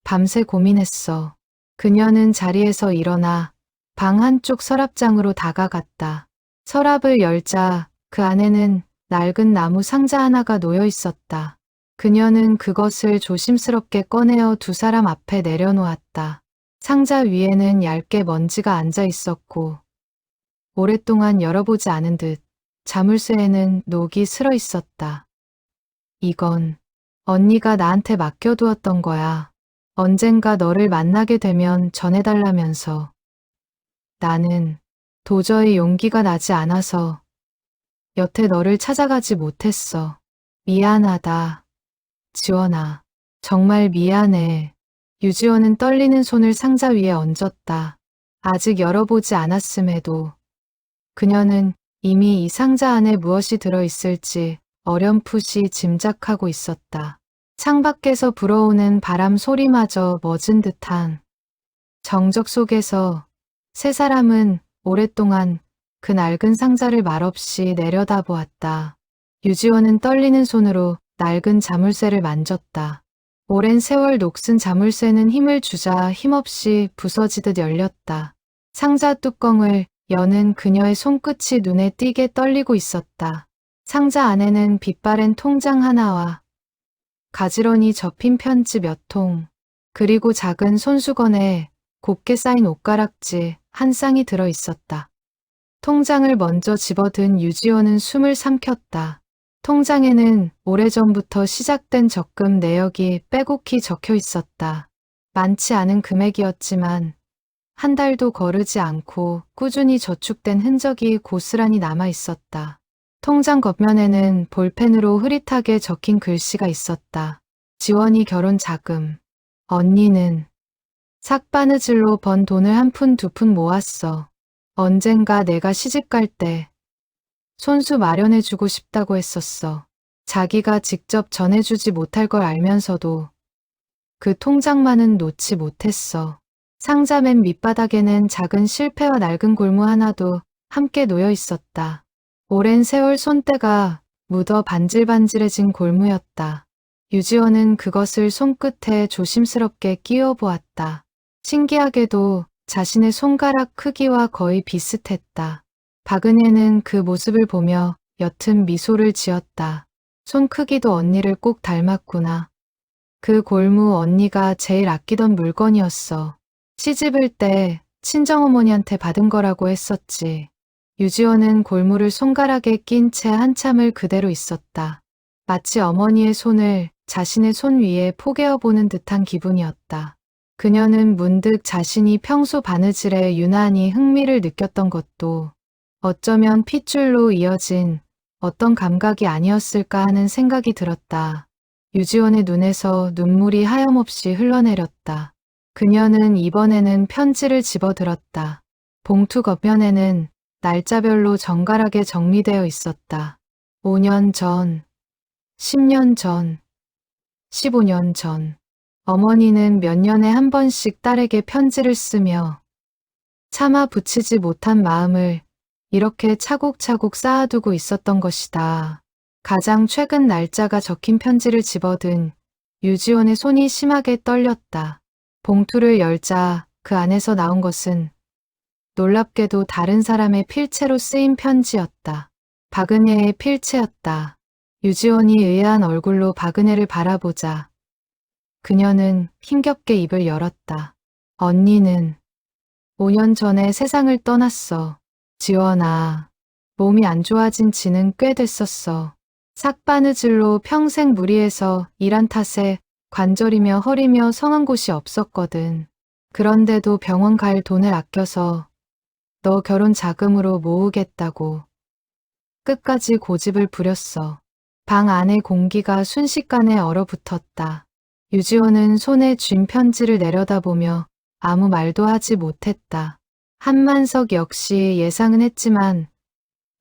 밤새 고민했어. 그녀는 자리에서 일어나 방 한쪽 서랍장으로 다가갔다. 서랍을 열자 그 안에는 낡은 나무 상자 하나가 놓여 있었다. 그녀는 그것을 조심스럽게 꺼내어 두 사람 앞에 내려놓았다. 상자 위에는 얇게 먼지가 앉아 있었고 오랫동안 열어보지 않은 듯 자물쇠에는 녹이 슬어 있었다. 이건 언니가 나한테 맡겨두었던 거야. 언젠가 너를 만나게 되면 전해달라면서. 나는 도저히 용기가 나지 않아서 여태 너를 찾아가지 못했어. 미안하다. 지원아, 정말 미안해. 유지원은 떨리는 손을 상자 위에 얹었다. 아직 열어보지 않았음에도 그녀는 이미 이 상자 안에 무엇이 들어있을지 어렴풋이 짐작하고 있었다. 창밖에서 불어오는 바람 소리마저 멎은 듯한 정적 속에서 세 사람은 오랫동안 그 낡은 상자를 말없이 내려다보았다. 유지원은 떨리는 손으로 낡은 자물쇠를 만졌다. 오랜 세월 녹슨 자물쇠는 힘을 주자 힘없이 부서지듯 열렸다. 상자 뚜껑을 여는 그녀의 손끝이 눈에 띄게 떨리고 있었다. 상자 안에는 빛바랜 통장 하나와 가지런히 접힌 편지 몇 통, 그리고 작은 손수건에 곱게 쌓인 옷가락지 한 쌍이 들어 있었다. 통장을 먼저 집어든 유지원은 숨을 삼켰다. 통장에는 오래전부터 시작된 적금 내역이 빼곡히 적혀 있었다. 많지 않은 금액이었지만 한 달도 거르지 않고 꾸준히 저축된 흔적이 고스란히 남아 있었다. 통장 겉면에는 볼펜으로 흐릿하게 적힌 글씨가 있었다. 지원이 결혼 자금. 언니는 삭바느질로 번 돈을 한 푼 두 푼 모았어. 언젠가 내가 시집갈 때 손수 마련해주고 싶다고 했었어. 자기가 직접 전해주지 못할 걸 알면서도 그 통장만은 놓지 못했어. 상자 맨 밑바닥에는 작은 실패와 낡은 골무 하나도 함께 놓여 있었다. 오랜 세월 손때가 묻어 반질반질해진 골무였다. 유지원은 그것을 손끝에 조심스럽게 끼워 보았다. 신기하게도 자신의 손가락 크기와 거의 비슷했다. 박은혜는 그 모습을 보며 옅은 미소를 지었다. 손 크기도 언니를 꼭 닮았구나. 그 골무 언니가 제일 아끼던 물건이었어. 시집을 때 친정어머니한테 받은 거라고 했었지. 유지원은 골무를 손가락에 낀 채 한참을 그대로 있었다. 마치 어머니의 손을 자신의 손 위에 포개어 보는 듯한 기분이었다. 그녀는 문득 자신이 평소 바느질에 유난히 흥미를 느꼈던 것도 어쩌면 핏줄로 이어진 어떤 감각이 아니었을까 하는 생각이 들었다. 유지원의 눈에서 눈물이 하염없이 흘러내렸다. 그녀는 이번에는 편지를 집어들었다. 봉투 겉면에는 날짜별로 정갈하게 정리되어 있었다. 5년 전, 10년 전, 15년 전. 어머니는 몇 년에 한 번씩 딸에게 편지를 쓰며 차마 붙이지 못한 마음을 이렇게 차곡차곡 쌓아두고 있었던 것이다. 가장 최근 날짜가 적힌 편지를 집어든 유지원의 손이 심하게 떨렸다. 봉투를 열자 그 안에서 나온 것은 놀랍게도 다른 사람의 필체로 쓰인 편지였다. 박은혜의 필체였다. 유지원이 의아한 얼굴로 박은혜를 바라보자 그녀는 힘겹게 입을 열었다. 언니는 5년 전에 세상을 떠났어. 지원아, 몸이 안 좋아진 지는 꽤 됐었어. 삭바느질로 평생 무리해서 일한 탓에 관절이며 허리며 성한 곳이 없었거든. 그런데도 병원 갈 돈을 아껴서 너 결혼 자금으로 모으겠다고 끝까지 고집을 부렸어. 방 안의 공기가 순식간에 얼어붙었다. 유지원은 손에 쥔 편지를 내려다보며 아무 말도 하지 못했다. 한만석 역시 예상은 했지만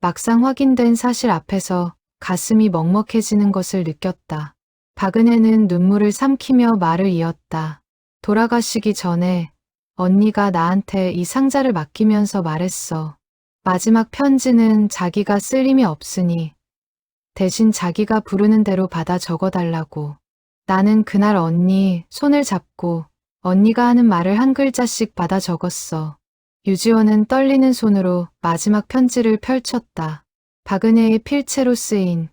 막상 확인된 사실 앞에서 가슴이 먹먹해지는 것을 느꼈다. 박은혜는 눈물을 삼키며 말을 이었다. 돌아가시기 전에 언니가 나한테 이 상자를 맡기면서 말했어. 마지막 편지는 자기가 쓸 힘이 없으니 대신 자기가 부르는 대로 받아 적어달라고. 나는 그날 언니 손을 잡고 언니가 하는 말을 한 글자씩 받아 적었어. 유지원은 떨리는 손으로 마지막 편지를 펼쳤다. 박은혜의 필체로 쓰인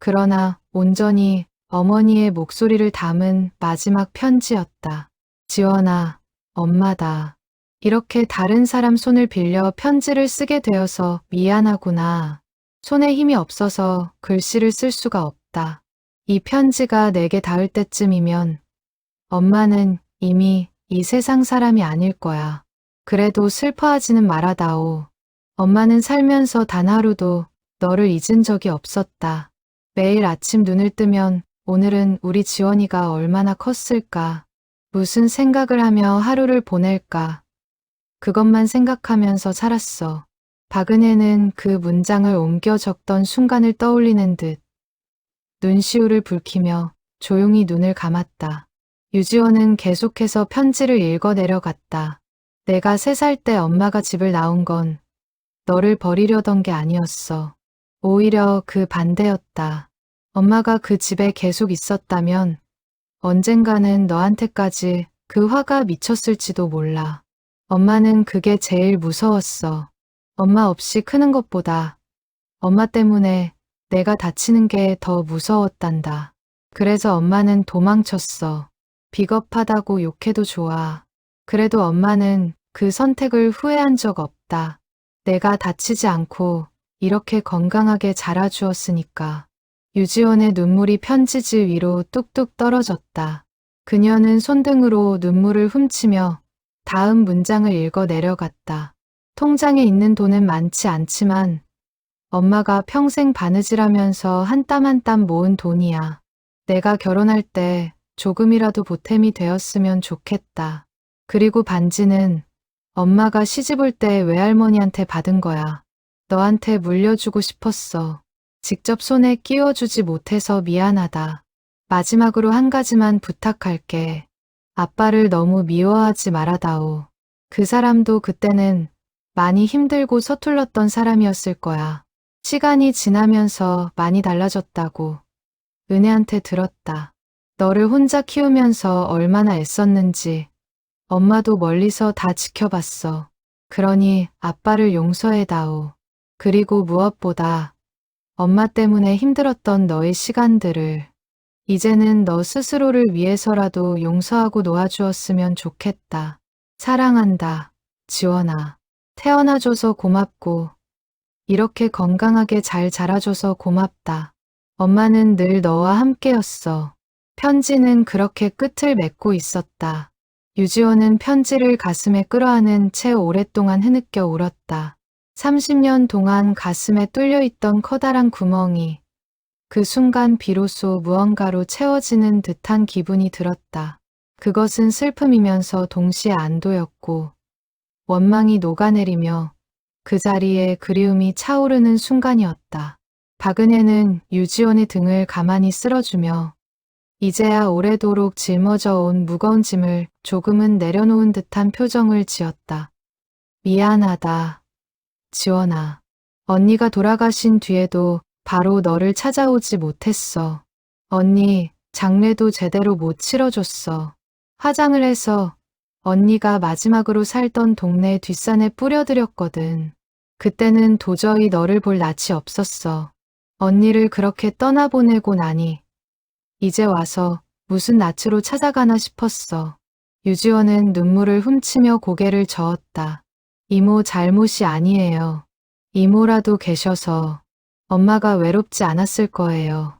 그러나 온전히 어머니의 목소리를 담은 마지막 편지였다. 지원아, 엄마다. 이렇게 다른 사람 손을 빌려 편지를 쓰게 되어서 미안하구나. 손에 힘이 없어서 글씨를 쓸 수가 없다. 이 편지가 내게 닿을 때쯤이면 엄마는 이미 이 세상 사람이 아닐 거야. 그래도 슬퍼하지는 말아다오. 엄마는 살면서 단 하루도 너를 잊은 적이 없었다. 매일 아침 눈을 뜨면 오늘은 우리 지원이가 얼마나 컸을까. 무슨 생각을 하며 하루를 보낼까. 그것만 생각하면서 살았어. 박은혜는 그 문장을 옮겨 적던 순간을 떠올리는 듯 눈시울을 붉히며 조용히 눈을 감았다. 유지원은 계속해서 편지를 읽어 내려갔다. 내가 3살 때 엄마가 집을 나온 건 너를 버리려던 게 아니었어. 오히려 그 반대였다. 엄마가 그 집에 계속 있었다면 언젠가는 너한테까지 그 화가 미쳤을지도 몰라. 엄마는 그게 제일 무서웠어. 엄마 없이 크는 것보다 엄마 때문에 내가 다치는 게 더 무서웠단다. 그래서 엄마는 도망쳤어. 비겁하다고 욕해도 좋아. 그래도 엄마는 그 선택을 후회한 적 없다. 내가 다치지 않고 이렇게 건강하게 자라주었으니까. 유지원의 눈물이 편지지 위로 뚝뚝 떨어졌다. 그녀는 손등으로 눈물을 훔치며 다음 문장을 읽어 내려갔다. 통장에 있는 돈은 많지 않지만 엄마가 평생 바느질하면서 한 땀 한 땀 모은 돈이야. 내가 결혼할 때 조금이라도 보탬이 되었으면 좋겠다. 그리고 반지는 엄마가 시집 올 때 외할머니한테 받은 거야. 너한테 물려주고 싶었어. 직접 손에 끼워주지 못해서 미안하다. 마지막으로 한 가지만 부탁할게. 아빠를 너무 미워하지 말아다오. 그 사람도 그때는 많이 힘들고 서툴렀던 사람이었을 거야. 시간이 지나면서 많이 달라졌다고 은혜한테 들었다. 너를 혼자 키우면서 얼마나 애썼는지 엄마도 멀리서 다 지켜봤어. 그러니 아빠를 용서해다오. 그리고 무엇보다 엄마 때문에 힘들었던 너의 시간들을 이제는 너 스스로를 위해서라도 용서하고 놓아주었으면 좋겠다. 사랑한다. 지원아. 태어나줘서 고맙고 이렇게 건강하게 잘 자라줘서 고맙다. 엄마는 늘 너와 함께였어. 편지는 그렇게 끝을 맺고 있었다. 유지원은 편지를 가슴에 끌어안은 채 오랫동안 흐느껴 울었다. 30년 동안 가슴에 뚫려있던 커다란 구멍이 그 순간 비로소 무언가로 채워지는 듯한 기분이 들었다. 그것은 슬픔이면서 동시에 안도였고 원망이 녹아내리며 그 자리에 그리움이 차오르는 순간이었다. 박은혜는 유지원의 등을 가만히 쓸어주며 이제야 오래도록 짊어져 온 무거운 짐을 조금은 내려놓은 듯한 표정을 지었다. 미안하다. 지원아. 언니가 돌아가신 뒤에도 바로 너를 찾아오지 못했어. 언니, 장례도 제대로 못 치러줬어. 화장을 해서 언니가 마지막으로 살던 동네 뒷산에 뿌려드렸거든. 그때는 도저히 너를 볼 낯이 없었어. 언니를 그렇게 떠나보내고 나니 이제 와서 무슨 낯으로 찾아가나 싶었어. 유지원은 눈물을 훔치며 고개를 저었다. 이모 잘못이 아니에요. 이모라도 계셔서 엄마가 외롭지 않았을 거예요.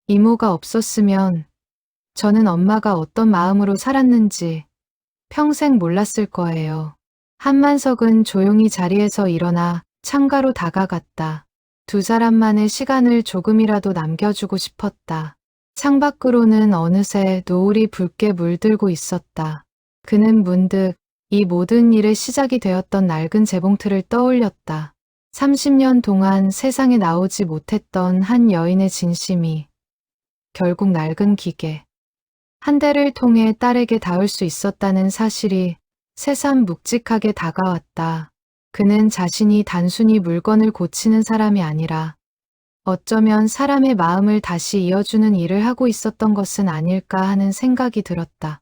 이모가 없었으면 저는 엄마가 어떤 마음으로 살았는지 평생 몰랐을 거예요. 한만석은 조용히 자리에서 일어나 창가로 다가갔다. 두 사람만의 시간을 조금이라도 남겨주고 싶었다. 창밖으로는 어느새 노을이 붉게 물들고 있었다. 그는 문득 이 모든 일의 시작이 되었던 낡은 재봉틀을 떠올렸다. 30년 동안 세상에 나오지 못했던 한 여인의 진심이 결국 낡은 기계 한 대를 통해 딸에게 닿을 수 있었다는 사실이 새삼 묵직하게 다가왔다. 그는 자신이 단순히 물건을 고치는 사람이 아니라 어쩌면 사람의 마음을 다시 이어주는 일을 하고 있었던 것은 아닐까 하는 생각이 들었다.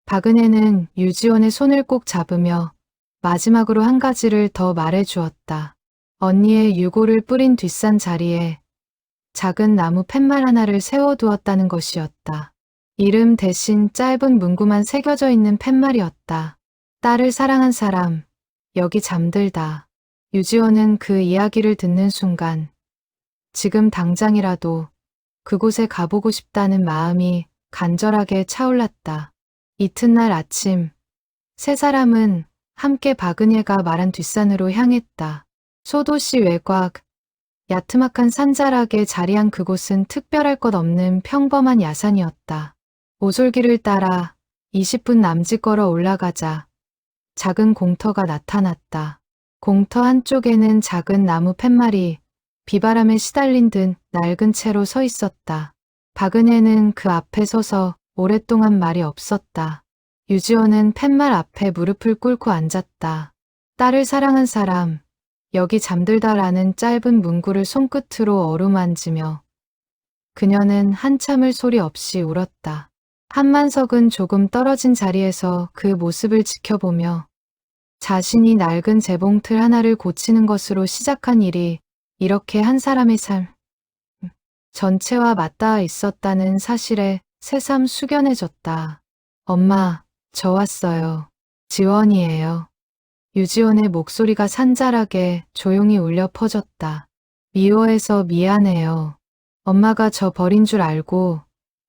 박은혜는 유지원의 손을 꼭 잡으며 마지막으로 한 가지를 더 말해주었다. 언니의 유골을 뿌린 뒷산 자리에 작은 나무 팻말 하나를 세워두었다는 것이었다. 이름 대신 짧은 문구만 새겨져 있는 팻말이었다. 딸을 사랑한 사람, 여기 잠들다. 유지원은 그 이야기를 듣는 순간 지금 당장이라도 그곳에 가보고 싶다는 마음이 간절하게 차올랐다. 이튿날 아침, 세 사람은 함께 박은혜가 말한 뒷산으로 향했다. 소도시 외곽, 야트막한 산자락에 자리한 그곳은 특별할 것 없는 평범한 야산이었다. 오솔길을 따라 20분 남짓 걸어 올라가자 작은 공터가 나타났다. 공터 한쪽에는 작은 나무 팻말이 비바람에 시달린 듯 낡은 채로 서 있었다. 박은혜는 그 앞에 서서 오랫동안 말이 없었다. 유지원은 팻말 앞에 무릎을 꿇고 앉았다. 딸을 사랑한 사람, 여기 잠들다라는 짧은 문구를 손끝으로 어루만지며 그녀는 한참을 소리 없이 울었다. 한만석은 조금 떨어진 자리에서 그 모습을 지켜보며 자신이 낡은 재봉틀 하나를 고치는 것으로 시작한 일이 이렇게 한 사람의 삶 전체와 맞닿아 있었다는 사실에 새삼 숙연해졌다. 엄마, 저 왔어요. 지원이에요. 유지원의 목소리가 산잘하게 조용히 울려 퍼졌다. 미워해서 미안해요. 엄마가 저 버린 줄 알고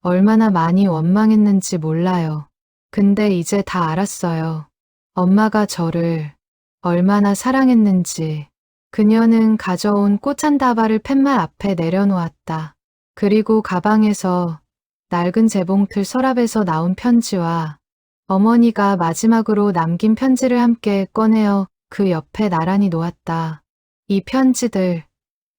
얼마나 많이 원망했는지 몰라요. 근데 이제 다 알았어요. 엄마가 저를 얼마나 사랑했는지. 그녀는 가져온 꽃 한 다발을 팻말 앞에 내려놓았다. 그리고 가방에서 낡은 재봉틀 서랍에서 나온 편지와 어머니가 마지막으로 남긴 편지를 함께 꺼내어 그 옆에 나란히 놓았다. 이 편지들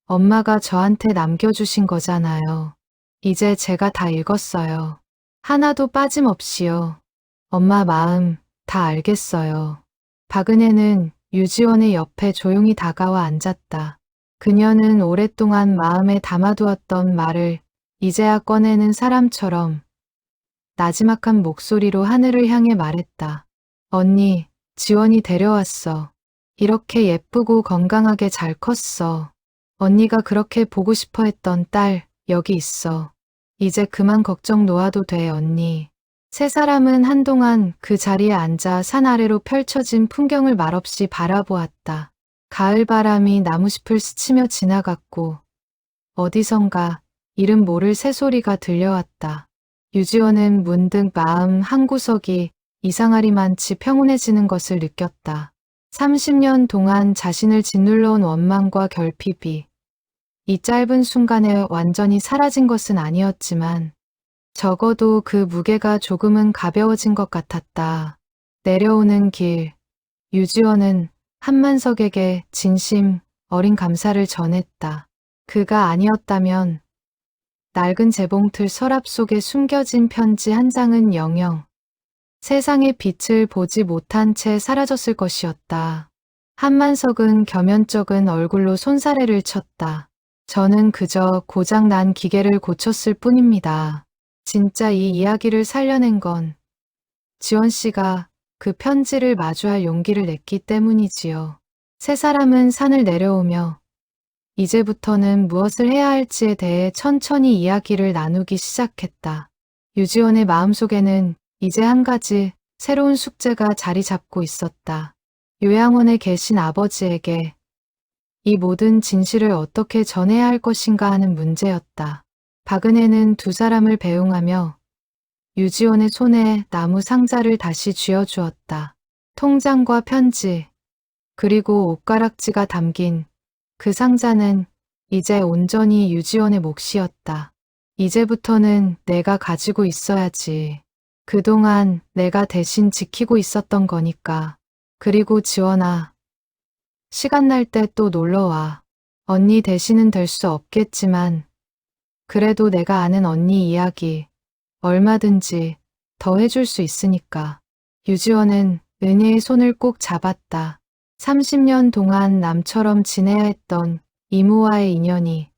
엄마가 저한테 남겨주신 거잖아요. 이제 제가 다 읽었어요. 하나도 빠짐없이요. 엄마 마음 다 알겠어요. 박은혜는 유지원의 옆에 조용히 다가와 앉았다. 그녀는 오랫동안 마음에 담아두었던 말을 이제야 꺼내는 사람처럼 나지막한 목소리로 하늘을 향해 말했다. 언니, 지원이 데려왔어. 이렇게 예쁘고 건강하게 잘 컸어. 언니가 그렇게 보고 싶어 했던 딸, 여기 있어. 이제 그만 걱정 놓아도 돼, 언니. 세 사람은 한동안 그 자리에 앉아 산 아래로 펼쳐진 풍경을 말없이 바라보았다. 가을 바람이 나무숲을 스치며 지나갔고 어디선가 이름 모를 새소리가 들려왔다. 유지원은 문득 마음 한구석이 이상하리만치 평온해지는 것을 느꼈다. 30년 동안 자신을 짓눌러온 원망과 결핍이 이 짧은 순간에 완전히 사라진 것은 아니었지만 적어도 그 무게가 조금은 가벼워진 것 같았다. 내려오는 길, 유지원은 한만석에게 진심 어린 감사를 전했다. 그가 아니었다면 낡은 재봉틀 서랍 속에 숨겨진 편지 한 장은 영영 세상의 빛을 보지 못한 채 사라졌을 것이었다. 한만석은 겸연쩍은 얼굴로 손사래를 쳤다. 저는 그저 고장난 기계를 고쳤을 뿐입니다. 진짜 이 이야기를 살려낸 건 지원 씨가 그 편지를 마주할 용기를 냈기 때문이지요. 세 사람은 산을 내려오며 이제부터는 무엇을 해야 할지에 대해 천천히 이야기를 나누기 시작했다. 유지원의 마음속에는 이제 한 가지 새로운 숙제가 자리 잡고 있었다. 요양원에 계신 아버지에게 이 모든 진실을 어떻게 전해야 할 것인가 하는 문제였다. 박은혜는 두 사람을 배웅하며 유지원의 손에 나무 상자를 다시 쥐어주었다. 통장과 편지, 그리고 옷가락지가 담긴 그 상자는 이제 온전히 유지원의 몫이었다. 이제부터는 내가 가지고 있어야지. 그동안 내가 대신 지키고 있었던 거니까. 그리고 지원아, 시간 날 때 또 놀러와. 언니 대신은 될 수 없겠지만 그래도 내가 아는 언니 이야기 얼마든지 더 해줄 수 있으니까. 유지원은 은혜의 손을 꼭 잡았다. 30년 동안 남처럼 지내야 했던 이모와의 인연이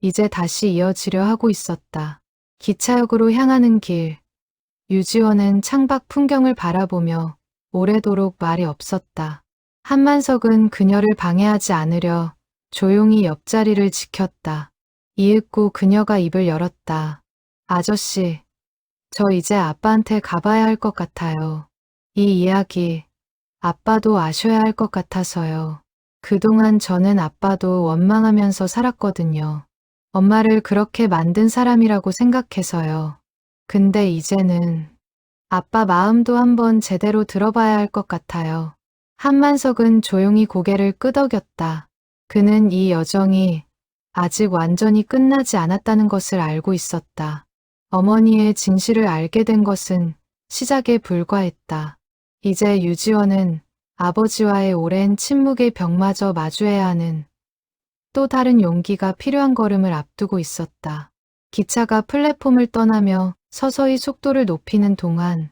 이제 다시 이어지려 하고 있었다. 기차역으로 향하는 길, 유지원은 창밖 풍경을 바라보며 오래도록 말이 없었다. 한만석은 그녀를 방해하지 않으려 조용히 옆자리를 지켰다. 이윽고 그녀가 입을 열었다. 아저씨, 저 이제 아빠한테 가봐야 할 것 같아요. 이 이야기 아빠도 아셔야 할 것 같아서요. 그동안 저는 아빠도 원망하면서 살았거든요. 엄마를 그렇게 만든 사람이라고 생각해서요. 근데 이제는 아빠 마음도 한번 제대로 들어봐야 할 것 같아요. 한만석은 조용히 고개를 끄덕였다. 그는 이 여정이 아직 완전히 끝나지 않았다는 것을 알고 있었다. 어머니의 진실을 알게 된 것은 시작에 불과했다. 이제 유지원은 아버지와의 오랜 침묵의 벽마저 마주해야 하는 또 다른 용기가 필요한 걸음을 앞두고 있었다. 기차가 플랫폼을 떠나며 서서히 속도를 높이는 동안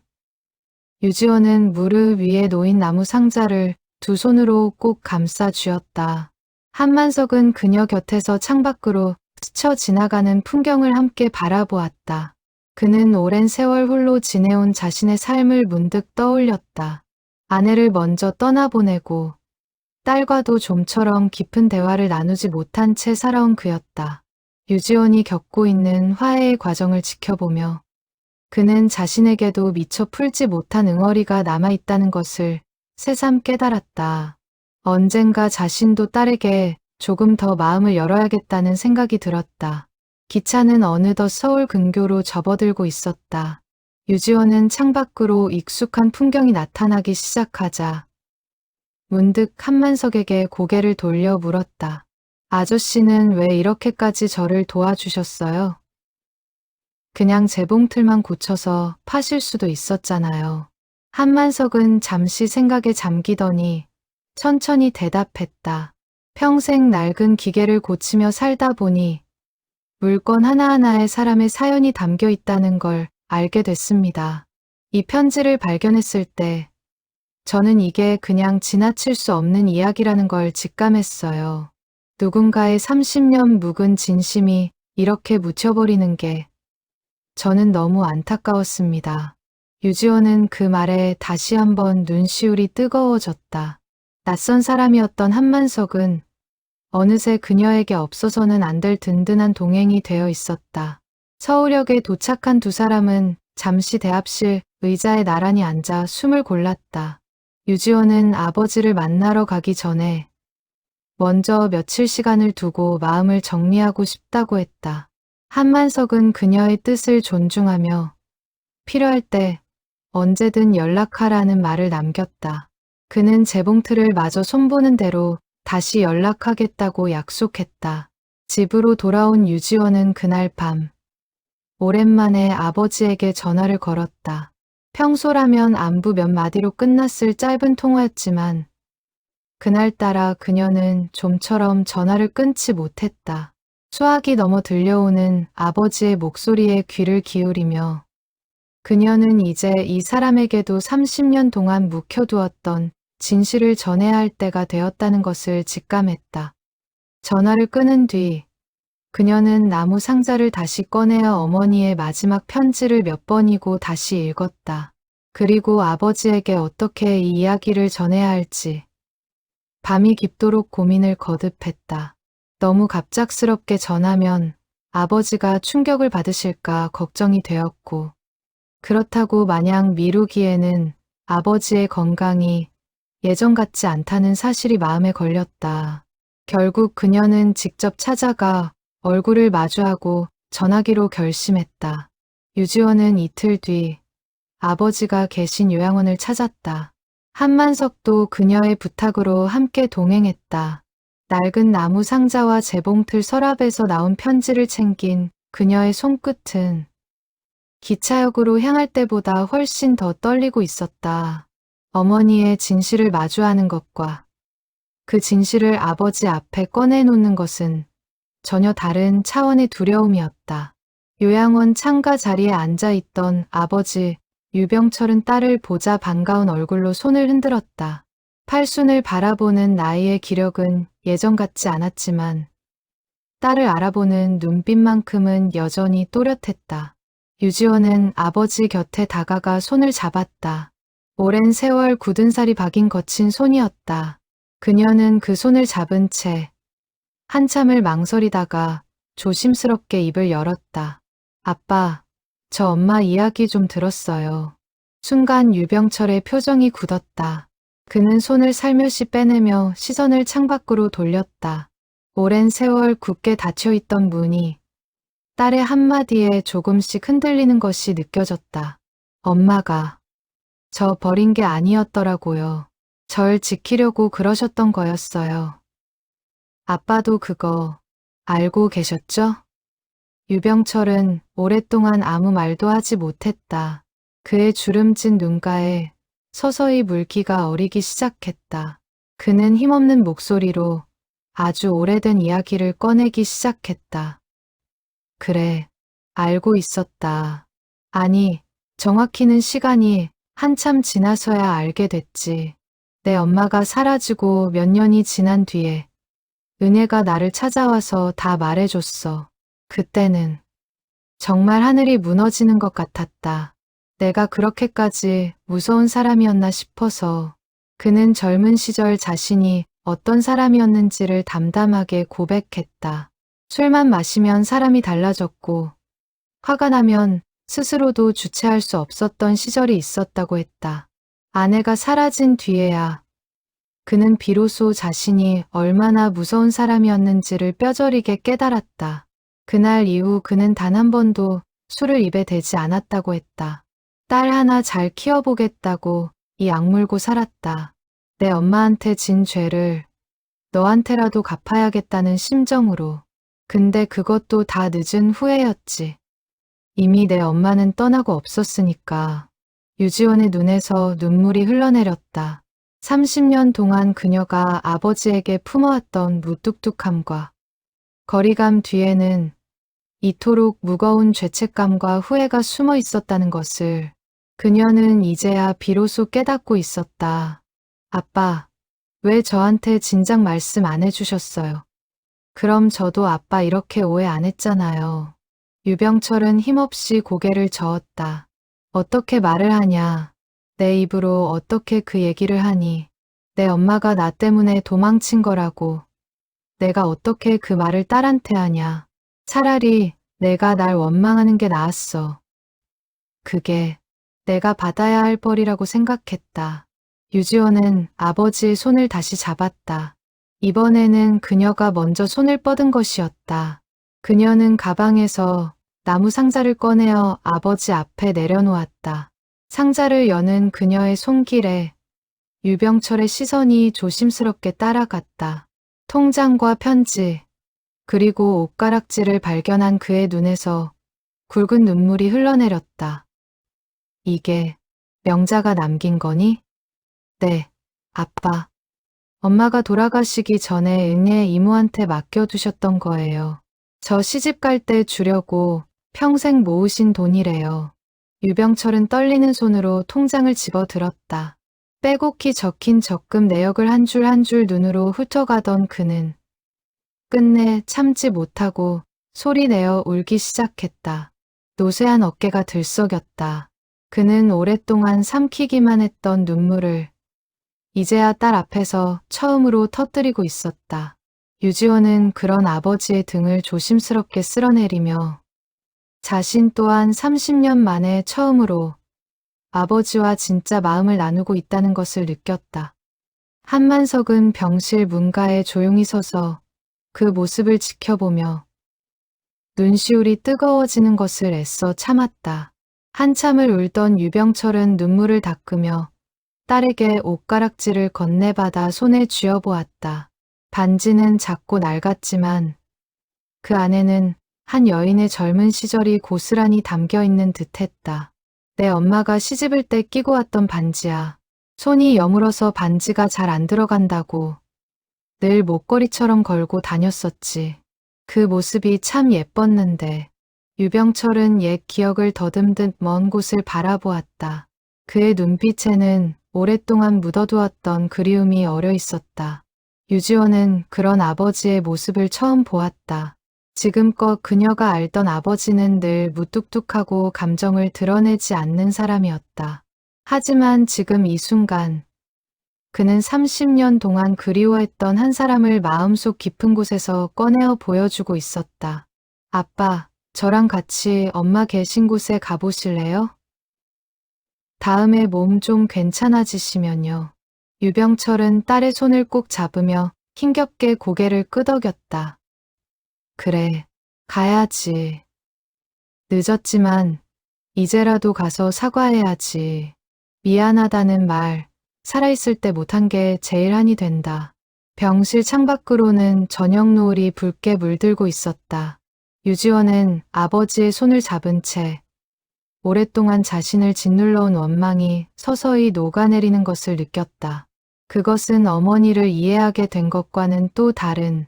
유지원은 무릎 위에 놓인 나무 상자를 두 손으로 꼭 감싸 쥐었다. 한만석은 그녀 곁에서 창밖으로 스쳐 지나가는 풍경을 함께 바라보았다. 그는 오랜 세월 홀로 지내온 자신의 삶을 문득 떠올렸다. 아내를 먼저 떠나보내고 딸과도 좀처럼 깊은 대화를 나누지 못한 채 살아온 그였다. 유지원이 겪고 있는 화해의 과정을 지켜보며 그는 자신에게도 미처 풀지 못한 응어리가 남아있다는 것을 새삼 깨달았다. 언젠가 자신도 딸에게 조금 더 마음을 열어야겠다는 생각이 들었다. 기차는 어느덧 서울 근교로 접어들고 있었다. 유지원은 창밖으로 익숙한 풍경이 나타나기 시작하자 문득 한만석에게 고개를 돌려 물었다. 아저씨는 왜 이렇게까지 저를 도와주셨어요? 그냥 재봉틀만 고쳐서 파실 수도 있었잖아요. 한만석은 잠시 생각에 잠기더니 천천히 대답했다. 평생 낡은 기계를 고치며 살다 보니 물건 하나하나에 사람의 사연이 담겨 있다는 걸 알게 됐습니다. 이 편지를 발견했을 때 저는 이게 그냥 지나칠 수 없는 이야기라는 걸 직감했어요. 누군가의 30년 묵은 진심이 이렇게 묻혀버리는 게 저는 너무 안타까웠습니다. 유지원은 그 말에 다시 한번 눈시울이 뜨거워졌다. 낯선 사람이었던 한만석은 어느새 그녀에게 없어서는 안 될 든든한 동행이 되어 있었다. 서울역에 도착한 두 사람은 잠시 대합실 의자에 나란히 앉아 숨을 골랐다. 유지원은 아버지를 만나러 가기 전에 먼저 며칠 시간을 두고 마음을 정리하고 싶다고 했다. 한만석은 그녀의 뜻을 존중하며 필요할 때 언제든 연락하라는 말을 남겼다. 그는 재봉틀을 마저 손보는 대로 다시 연락하겠다고 약속했다. 집으로 돌아온 유지원은 그날 밤 오랜만에 아버지에게 전화를 걸었다. 평소라면 안부 몇 마디로 끝났을 짧은 통화였지만 그날따라 그녀는 좀처럼 전화를 끊지 못했다. 수화기 넘어 들려오는 아버지의 목소리에 귀를 기울이며 그녀는 이제 이 사람에게도 30년 동안 묵혀두었던 진실을 전해야 할 때가 되었다는 것을 직감했다. 전화를 끊은 뒤 그녀는 나무 상자를 다시 꺼내어 어머니의 마지막 편지를 몇 번이고 다시 읽었다. 그리고 아버지에게 어떻게 이 이야기를 전해야 할지 밤이 깊도록 고민을 거듭했다. 너무 갑작스럽게 전하면 아버지가 충격을 받으실까 걱정이 되었고 그렇다고 마냥 미루기에는 아버지의 건강이 예전 같지 않다는 사실이 마음에 걸렸다. 결국 그녀는 직접 찾아가 얼굴을 마주하고 전하기로 결심했다. 유지원은 이틀 뒤 아버지가 계신 요양원을 찾았다. 한만석도 그녀의 부탁으로 함께 동행했다. 낡은 나무 상자와 재봉틀 서랍에서 나온 편지를 챙긴 그녀의 손끝은 기차역으로 향할 때보다 훨씬 더 떨리고 있었다. 어머니의 진실을 마주하는 것과 그 진실을 아버지 앞에 꺼내놓는 것은 전혀 다른 차원의 두려움이었다. 요양원 창가 자리에 앉아있던 아버지 유병철은 딸을 보자 반가운 얼굴로 손을 흔들었다. 팔순을 바라보는 나이의 기력은 예전 같지 않았지만 딸을 알아보는 눈빛만큼은 여전히 또렷했다. 유지원은 아버지 곁에 다가가 손을 잡았다. 오랜 세월 굳은 살이 박인 거친 손이었다. 그녀는 그 손을 잡은 채 한참을 망설이다가 조심스럽게 입을 열었다. 아빠, 저 엄마 이야기 좀 들었어요. 순간 유병철의 표정이 굳었다. 그는 손을 살며시 빼내며 시선을 창밖으로 돌렸다. 오랜 세월 굳게 닫혀있던 문이 딸의 한마디에 조금씩 흔들리는 것이 느껴졌다. 엄마가 저 버린 게 아니었더라고요. 절 지키려고 그러셨던 거였어요. 아빠도 그거 알고 계셨죠? 유병철은 오랫동안 아무 말도 하지 못했다. 그의 주름진 눈가에 서서히 물기가 어리기 시작했다. 그는 힘없는 목소리로 아주 오래된 이야기를 꺼내기 시작했다. 그래, 알고 있었다. 아니, 정확히는 시간이 한참 지나서야 알게 됐지. 내 엄마가 사라지고 몇 년이 지난 뒤에 은혜가 나를 찾아와서 다 말해줬어. 그때는 정말 하늘이 무너지는 것 같았다. 내가 그렇게까지 무서운 사람이었나 싶어서. 그는 젊은 시절 자신이 어떤 사람이었는지를 담담하게 고백했다. 술만 마시면 사람이 달라졌고 화가 나면 스스로도 주체할 수 없었던 시절이 있었다고 했다. 아내가 사라진 뒤에야 그는 비로소 자신이 얼마나 무서운 사람이었는지를 뼈저리게 깨달았다. 그날 이후 그는 단 한 번도 술을 입에 대지 않았다고 했다. 딸 하나 잘 키워보겠다고 이 악물고 살았다. 내 엄마한테 진 죄를 너한테라도 갚아야겠다는 심정으로. 근데 그것도 다 늦은 후회였지. 이미 내 엄마는 떠나고 없었으니까. 유지원의 눈에서 눈물이 흘러내렸다. 30년 동안 그녀가 아버지에게 품어왔던 무뚝뚝함과 거리감 뒤에는 이토록 무거운 죄책감과 후회가 숨어 있었다는 것을 그녀는 이제야 비로소 깨닫고 있었다. 아빠, 왜 저한테 진작 말씀 안 해주셨어요? 그럼 저도 아빠 이렇게 오해 안 했잖아요. 유병철은 힘없이 고개를 저었다. 어떻게 말을 하냐. 내 입으로 어떻게 그 얘기를 하니. 내 엄마가 나 때문에 도망친 거라고. 내가 어떻게 그 말을 딸한테 하냐. 차라리 내가 날 원망하는 게 나았어. 그게 내가 받아야 할 벌이라고 생각했다. 유지원은 아버지의 손을 다시 잡았다. 이번에는 그녀가 먼저 손을 뻗은 것이었다. 그녀는 가방에서 나무 상자를 꺼내어 아버지 앞에 내려놓았다. 상자를 여는 그녀의 손길에 유병철의 시선이 조심스럽게 따라갔다. 통장과 편지, 그리고 옷가락지를 발견한 그의 눈에서 굵은 눈물이 흘러내렸다. 이게 명자가 남긴 거니? 네, 아빠. 엄마가 돌아가시기 전에 은혜 이모한테 맡겨두셨던 거예요. 저 시집 갈 때 주려고 평생 모으신 돈이래요. 유병철은 떨리는 손으로 통장을 집어들었다. 빼곡히 적힌 적금 내역을 한 줄 한 줄 눈으로 훑어가던 그는 끝내 참지 못하고 소리내어 울기 시작했다. 노쇠한 어깨가 들썩였다. 그는 오랫동안 삼키기만 했던 눈물을 이제야 딸 앞에서 처음으로 터뜨리고 있었다. 유지원은 그런 아버지의 등을 조심스럽게 쓸어내리며 자신 또한 30년 만에 처음으로 아버지와 진짜 마음을 나누고 있다는 것을 느꼈다. 한만석은 병실 문가에 조용히 서서 그 모습을 지켜보며 눈시울이 뜨거워지는 것을 애써 참았다. 한참을 울던 유병철은 눈물을 닦으며 딸에게 옷가락지를 건네받아 손에 쥐어보았다. 반지는 작고 낡았지만 그 안에는 한 여인의 젊은 시절이 고스란히 담겨있는 듯했다. 내 엄마가 시집을 때 끼고 왔던 반지야. 손이 여물어서 반지가 잘 안 들어간다고 늘 목걸이처럼 걸고 다녔었지. 그 모습이 참 예뻤는데. 유병철은 옛 기억을 더듬듯 먼 곳을 바라보았다. 그의 눈빛에는 오랫동안 묻어두었던 그리움이 어려 있었다. 유지원은 그런 아버지의 모습을 처음 보았다. 지금껏 그녀가 알던 아버지는 늘 무뚝뚝하고 감정을 드러내지 않는 사람이었다. 하지만 지금 이 순간 그는 30년 동안 그리워했던 한 사람을 마음속 깊은 곳에서 꺼내어 보여주고 있었다. 아빠, 저랑 같이 엄마 계신 곳에 가보실래요? 다음에 몸 좀 괜찮아지시면요. 유병철은 딸의 손을 꼭 잡으며 힘겹게 고개를 끄덕였다. 그래, 가야지. 늦었지만 이제라도 가서 사과해야지. 미안하다는 말, 살아있을 때 못한 게 제일 한이 된다. 병실 창밖으로는 저녁 노을이 붉게 물들고 있었다. 유지원은 아버지의 손을 잡은 채 오랫동안 자신을 짓눌러온 원망이 서서히 녹아내리는 것을 느꼈다. 그것은 어머니를 이해하게 된 것과는 또 다른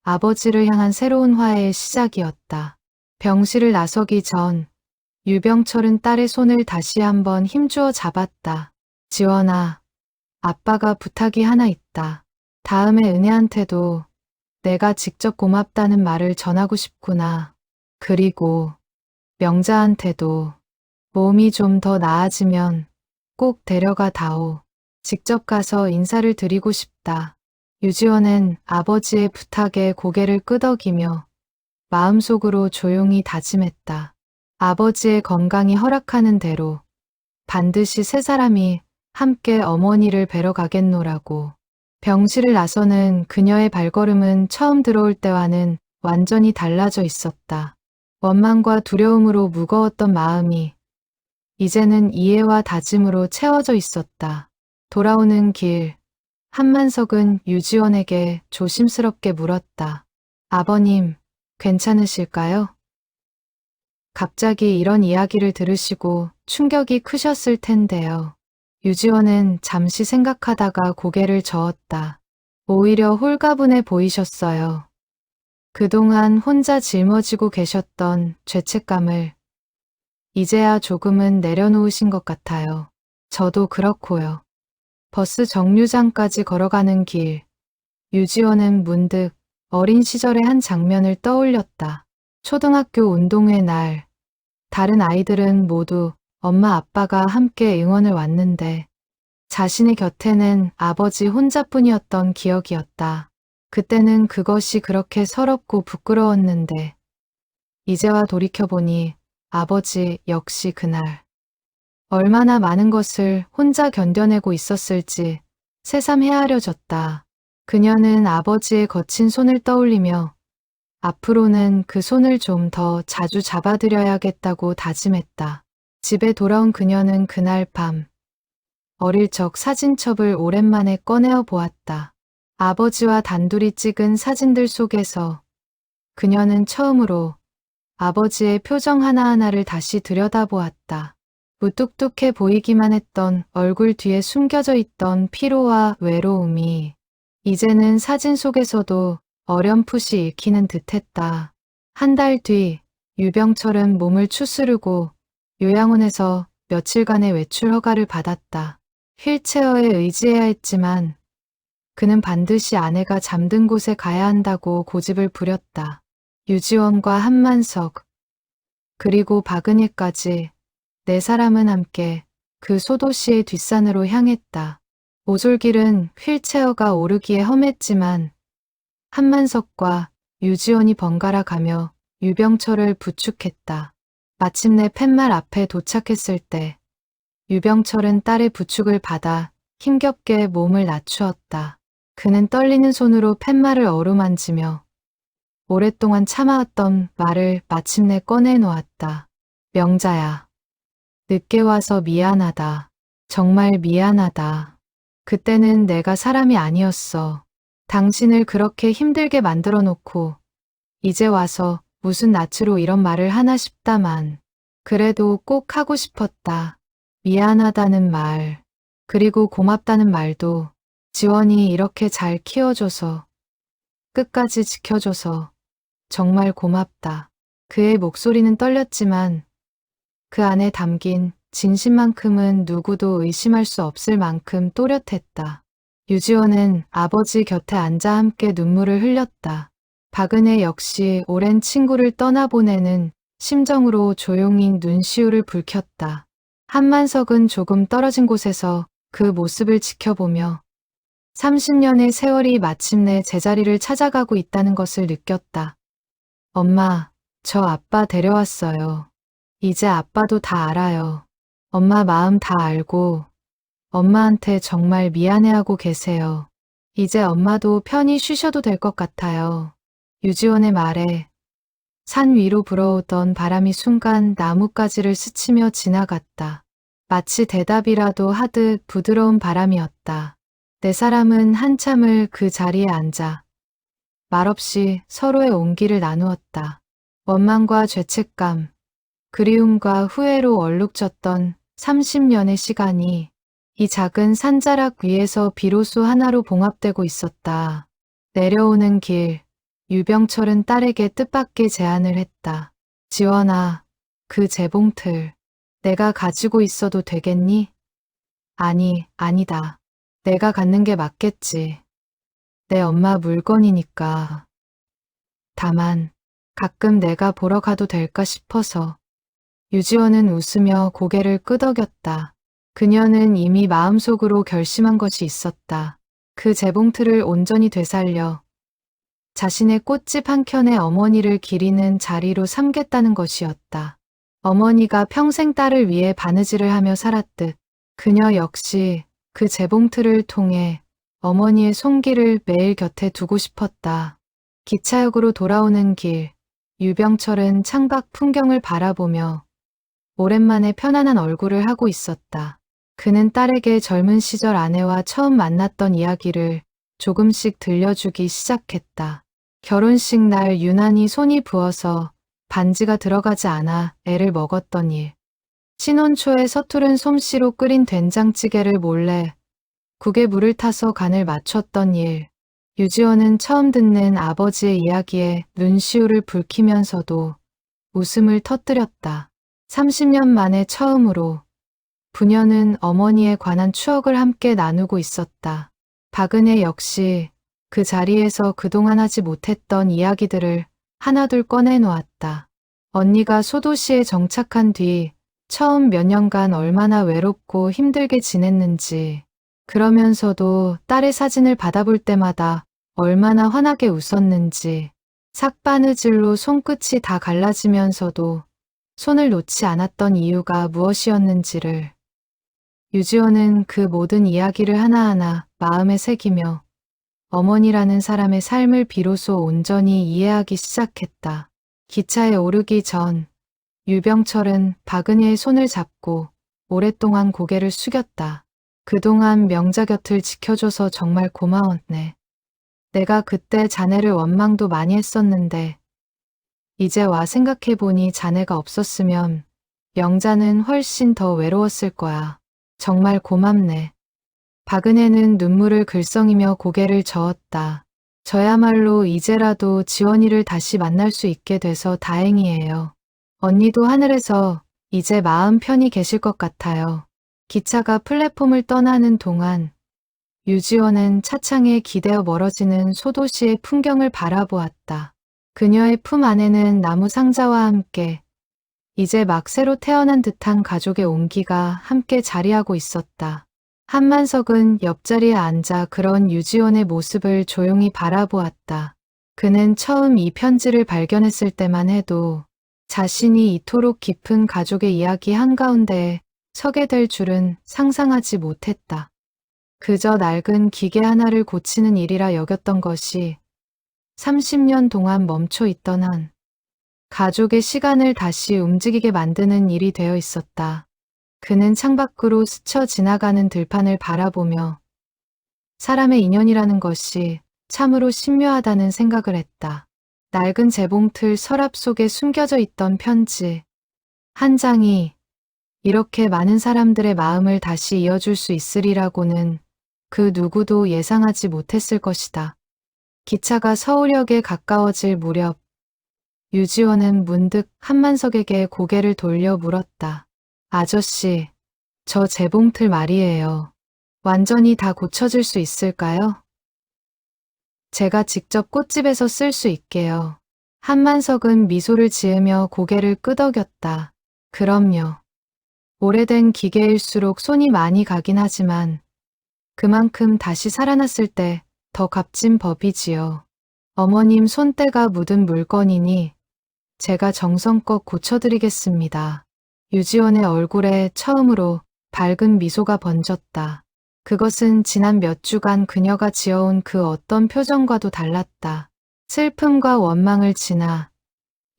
아버지를 향한 새로운 화해의 시작이었다. 병실을 나서기 전 유병철은 딸의 손을 다시 한번 힘주어 잡았다. 지원아, 아빠가 부탁이 하나 있다. 다음에 은혜한테도 내가 직접 고맙다는 말을 전하고 싶구나. 그리고 명자한테도 몸이 좀 더 나아지면 꼭 데려가 다오. 직접 가서 인사를 드리고 싶다. 유지원은 아버지의 부탁에 고개를 끄덕이며 마음속으로 조용히 다짐했다. 아버지의 건강이 허락하는 대로 반드시 세 사람이 함께 어머니를 뵈러 가겠노라고. 병실을 나서는 그녀의 발걸음은 처음 들어올 때와는 완전히 달라져 있었다. 원망과 두려움으로 무거웠던 마음이 이제는 이해와 다짐으로 채워져 있었다. 돌아오는 길, 한만석은 유지원에게 조심스럽게 물었다. 아버님, 괜찮으실까요? 갑자기 이런 이야기를 들으시고 충격이 크셨을 텐데요. 유지원은 잠시 생각하다가 고개를 저었다. 오히려 홀가분해 보이셨어요. 그동안 혼자 짊어지고 계셨던 죄책감을 이제야 조금은 내려놓으신 것 같아요. 저도 그렇고요. 버스 정류장까지 걸어가는 길, 유지원은 문득 어린 시절의 한 장면을 떠올렸다. 초등학교 운동회 날, 다른 아이들은 모두 엄마 아빠가 함께 응원을 왔는데 자신의 곁에는 아버지 혼자뿐이었던 기억이었다. 그때는 그것이 그렇게 서럽고 부끄러웠는데 이제와 돌이켜보니 아버지 역시 그날 얼마나 많은 것을 혼자 견뎌내고 있었을지 새삼 헤아려졌다. 그녀는 아버지의 거친 손을 떠올리며 앞으로는 그 손을 좀 더 자주 잡아드려야겠다고 다짐했다. 집에 돌아온 그녀는 그날 밤 어릴 적 사진첩을 오랜만에 꺼내어 보았다. 아버지와 단둘이 찍은 사진들 속에서 그녀는 처음으로 아버지의 표정 하나하나를 다시 들여다보았다. 무뚝뚝해 보이기만 했던 얼굴 뒤에 숨겨져 있던 피로와 외로움이 이제는 사진 속에서도 어렴풋이 읽히는 듯했다. 한 달 뒤 유병철은 몸을 추스르고 요양원에서 며칠간의 외출 허가를 받았다. 휠체어에 의지해야 했지만 그는 반드시 아내가 잠든 곳에 가야 한다고 고집을 부렸다. 유지원과 한만석 그리고 박은희까지 네 사람은 함께 그 소도시의 뒷산으로 향했다. 오솔길은 휠체어가 오르기에 험했지만 한만석과 유지원이 번갈아 가며 유병철을 부축했다. 마침내 팻말 앞에 도착했을 때 유병철은 딸의 부축을 받아 힘겹게 몸을 낮추었다. 그는 떨리는 손으로 팻말을 어루만지며 오랫동안 참아왔던 말을 마침내 꺼내놓았다. 명자야. 늦게 와서 미안하다. 정말 미안하다. 그때는 내가 사람이 아니었어. 당신을 그렇게 힘들게 만들어 놓고 이제 와서 무슨 낯으로 이런 말을 하나 싶다만 그래도 꼭 하고 싶었다. 미안하다는 말, 그리고 고맙다는 말도 지원이 이렇게 잘 키워줘서 끝까지 지켜줘서 정말 고맙다. 그의 목소리는 떨렸지만 그 안에 담긴 진심만큼은 누구도 의심할 수 없을 만큼 또렷했다. 유지원은 아버지 곁에 앉아 함께 눈물을 흘렸다. 박은혜 역시 오랜 친구를 떠나보내는 심정으로 조용히 눈시울을 붉혔다. 한만석은 조금 떨어진 곳에서 그 모습을 지켜보며 30년의 세월이 마침내 제자리를 찾아가고 있다는 것을 느꼈다. 엄마, 저 아빠 데려왔어요. 이제 아빠도 다 알아요. 엄마 마음 다 알고 엄마한테 정말 미안해하고 계세요. 이제 엄마도 편히 쉬셔도 될 것 같아요. 유지원의 말에 산 위로 불어오던 바람이 순간 나뭇가지를 스치며 지나갔다. 마치 대답이라도 하듯 부드러운 바람이었다. 네 사람은 한참을 그 자리에 앉아 말없이 서로의 온기를 나누었다. 원망과 죄책감, 그리움과 후회로 얼룩졌던 30년의 시간이 이 작은 산자락 위에서 비로소 하나로 봉합되고 있었다. 내려오는 길, 유병철은 딸에게 뜻밖의 제안을 했다. 지원아, 그 재봉틀 내가 가지고 있어도 되겠니? 아니, 아니다. 내가 갖는 게 맞겠지. 내 엄마 물건이니까. 다만 가끔 내가 보러 가도 될까 싶어서. 유지원은 웃으며 고개를 끄덕였다. 그녀는 이미 마음속으로 결심한 것이 있었다. 그 재봉틀을 온전히 되살려 자신의 꽃집 한켠에 어머니를 기리는 자리로 삼겠다는 것이었다. 어머니가 평생 딸을 위해 바느질을 하며 살았듯 그녀 역시 그 재봉틀을 통해 어머니의 손길을 매일 곁에 두고 싶었다. 기차역으로 돌아오는 길, 유병철은 창밖 풍경을 바라보며 오랜만에 편안한 얼굴을 하고 있었다. 그는 딸에게 젊은 시절 아내와 처음 만났던 이야기를 조금씩 들려주기 시작했다. 결혼식 날 유난히 손이 부어서 반지가 들어가지 않아 애를 먹었던 일. 신혼 초에 서투른 솜씨로 끓인 된장찌개를 몰래 국에 물을 타서 간을 맞췄던 일. 유지원은 처음 듣는 아버지의 이야기에 눈시울을 붉히면서도 웃음을 터뜨렸다. 30년 만에 처음으로 부녀는 어머니에 관한 추억을 함께 나누고 있었다. 박은혜 역시 그 자리에서 그동안 하지 못했던 이야기들을 하나둘 꺼내놓았다. 언니가 소도시에 정착한 뒤 처음 몇 년간 얼마나 외롭고 힘들게 지냈는지, 그러면서도 딸의 사진을 받아볼 때마다 얼마나 환하게 웃었는지. 삭바느질로 손끝이 다 갈라지면서도 손을 놓지 않았던 이유가 무엇이었는지를 유지원은 그 모든 이야기를 하나하나 마음에 새기며 어머니라는 사람의 삶을 비로소 온전히 이해하기 시작했다. 기차에 오르기 전 유병철은 박은혜의 손을 잡고 오랫동안 고개를 숙였다. 그동안 명자 곁을 지켜줘서 정말 고마웠네. 내가 그때 자네를 원망도 많이 했었는데 이제 와 생각해보니 자네가 없었으면 명자는 훨씬 더 외로웠을 거야. 정말 고맙네. 박은혜는 눈물을 글썽이며 고개를 저었다. 저야말로 이제라도 지원이를 다시 만날 수 있게 돼서 다행이에요. 언니도 하늘에서 이제 마음 편히 계실 것 같아요. 기차가 플랫폼을 떠나는 동안 유지원은 차창에 기대어 멀어지는 소도시의 풍경을 바라보았다. 그녀의 품 안에는 나무 상자와 함께 이제 막 새로 태어난 듯한 가족의 온기가 함께 자리하고 있었다. 한만석은 옆자리에 앉아 그런 유지원의 모습을 조용히 바라보았다. 그는 처음 이 편지를 발견했을 때만 해도 자신이 이토록 깊은 가족의 이야기 한가운데에 서게 될 줄은 상상하지 못했다. 그저 낡은 기계 하나를 고치는 일이라 여겼던 것이 30년 동안 멈춰 있던 한 가족의 시간을 다시 움직이게 만드는 일이 되어 있었다. 그는 창밖으로 스쳐 지나가는 들판을 바라보며 사람의 인연이라는 것이 참으로 신묘하다는 생각을 했다. 낡은 재봉틀 서랍 속에 숨겨져 있던 편지 한 장이 이렇게 많은 사람들의 마음을 다시 이어줄 수 있으리라고는 그 누구도 예상하지 못했을 것이다. 기차가 서울역에 가까워질 무렵 유지원은 문득 한만석에게 고개를 돌려 물었다. 아저씨, 저 재봉틀 말이에요. 완전히 다 고쳐질 수 있을까요? 제가 직접 꽃집에서 쓸 수 있게요. 한만석은 미소를 지으며 고개를 끄덕였다. 그럼요. 오래된 기계일수록 손이 많이 가긴 하지만 그만큼 다시 살아났을 때 더 값진 법이지요. 어머님 손때가 묻은 물건이니 제가 정성껏 고쳐드리겠습니다. 유지원의 얼굴에 처음으로 밝은 미소가 번졌다. 그것은 지난 몇 주간 그녀가 지어온 그 어떤 표정과도 달랐다. 슬픔과 원망을 지나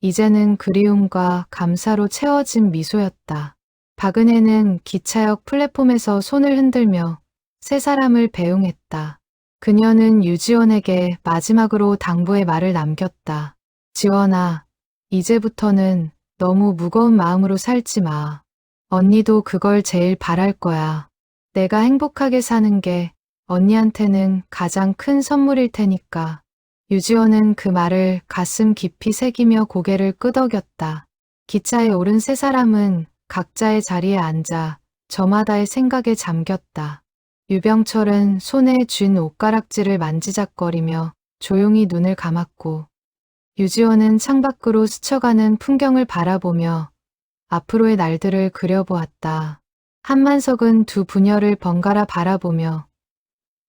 이제는 그리움과 감사로 채워진 미소였다. 박은혜는 기차역 플랫폼에서 손을 흔들며 세 사람을 배웅했다. 그녀는 유지원에게 마지막으로 당부의 말을 남겼다. 지원아, 이제부터는 너무 무거운 마음으로 살지 마. 언니도 그걸 제일 바랄 거야. 내가 행복하게 사는 게 언니한테는 가장 큰 선물일 테니까. 유지원은 그 말을 가슴 깊이 새기며 고개를 끄덕였다. 기차에 오른 세 사람은 각자의 자리에 앉아 저마다의 생각에 잠겼다. 유병철은 손에 쥔 옷가락질을 만지작거리며 조용히 눈을 감았고 유지원은 창밖으로 스쳐가는 풍경을 바라보며 앞으로의 날들을 그려보았다. 한만석은 두 부녀를 번갈아 바라보며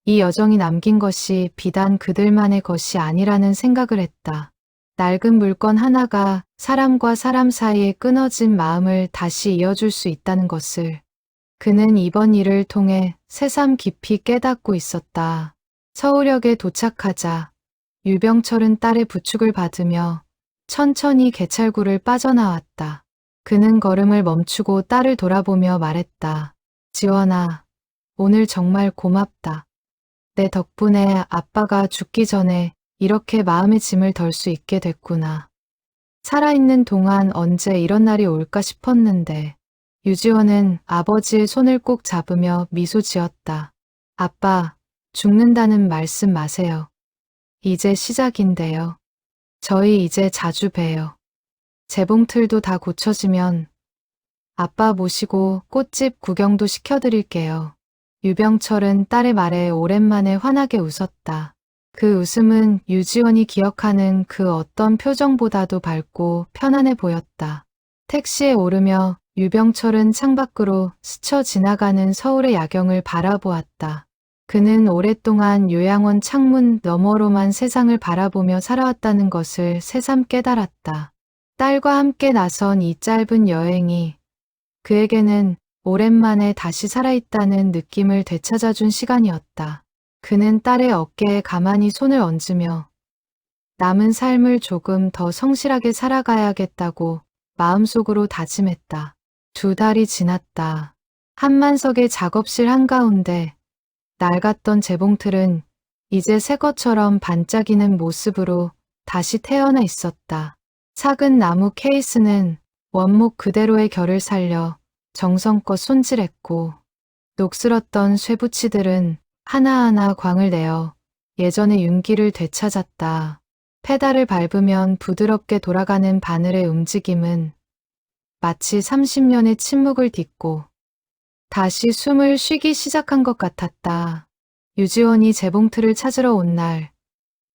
이 여정이 남긴 것이 비단 그들만의 것이 아니라는 생각을 했다. 낡은 물건 하나가 사람과 사람 사이에 끊어진 마음을 다시 이어줄 수 있다는 것을 그는 이번 일을 통해 새삼 깊이 깨닫고 있었다. 서울역에 도착하자 유병철은 딸의 부축을 받으며 천천히 개찰구를 빠져나왔다. 그는 걸음을 멈추고 딸을 돌아보며 말했다. 지원아, 오늘 정말 고맙다. 내 덕분에 아빠가 죽기 전에 이렇게 마음의 짐을 덜 수 있게 됐구나. 살아있는 동안 언제 이런 날이 올까 싶었는데 유지원은 아버지의 손을 꼭 잡으며 미소 지었다. 아빠, 죽는다는 말씀 마세요. 이제 시작인데요. 저희 이제 자주 봬요. 재봉틀도 다 고쳐지면 아빠 모시고 꽃집 구경도 시켜드릴게요. 유병철은 딸의 말에 오랜만에 환하게 웃었다. 그 웃음은 유지원이 기억하는 그 어떤 표정보다도 밝고 편안해 보였다. 택시에 오르며 유병철은 창밖으로 스쳐 지나가는 서울의 야경을 바라보았다. 그는 오랫동안 요양원 창문 너머로만 세상을 바라보며 살아왔다는 것을 새삼 깨달았다. 딸과 함께 나선 이 짧은 여행이 그에게는 오랜만에 다시 살아있다는 느낌을 되찾아준 시간이었다. 그는 딸의 어깨에 가만히 손을 얹으며 남은 삶을 조금 더 성실하게 살아가야겠다고 마음속으로 다짐했다. 2달이 지났다. 한만석의 작업실 한가운데 낡았던 재봉틀은 이제 새 것처럼 반짝이는 모습으로 다시 태어나 있었다. 작은 나무 케이스는 원목 그대로의 결을 살려 정성껏 손질했고 녹슬었던 쇠붙이들은 하나하나 광을 내어 예전의 윤기를 되찾았다. 페달을 밟으면 부드럽게 돌아가는 바늘의 움직임은 마치 30년의 침묵을 딛고 다시 숨을 쉬기 시작한 것 같았다. 유지원이 재봉틀을 찾으러 온 날,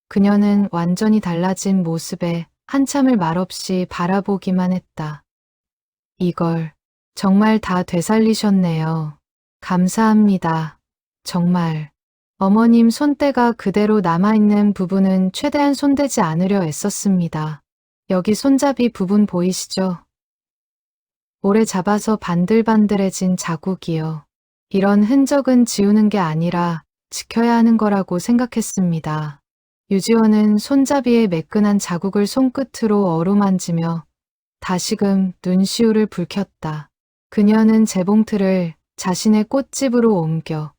그녀는 완전히 달라진 모습에 한참을 말없이 바라보기만 했다. 이걸 정말 다 되살리셨네요. 감사합니다. 정말. 어머님 손때가 그대로 남아있는 부분은 최대한 손대지 않으려 애썼습니다. 여기 손잡이 부분 보이시죠? 오래 잡아서 반들반들해진 자국이요. 이런 흔적은 지우는 게 아니라 지켜야 하는 거라고 생각했습니다. 유지원은 손잡이의 매끈한 자국을 손끝으로 어루만지며 다시금 눈시울을 붉혔다. 그녀는 재봉틀을 자신의 꽃집으로 옮겨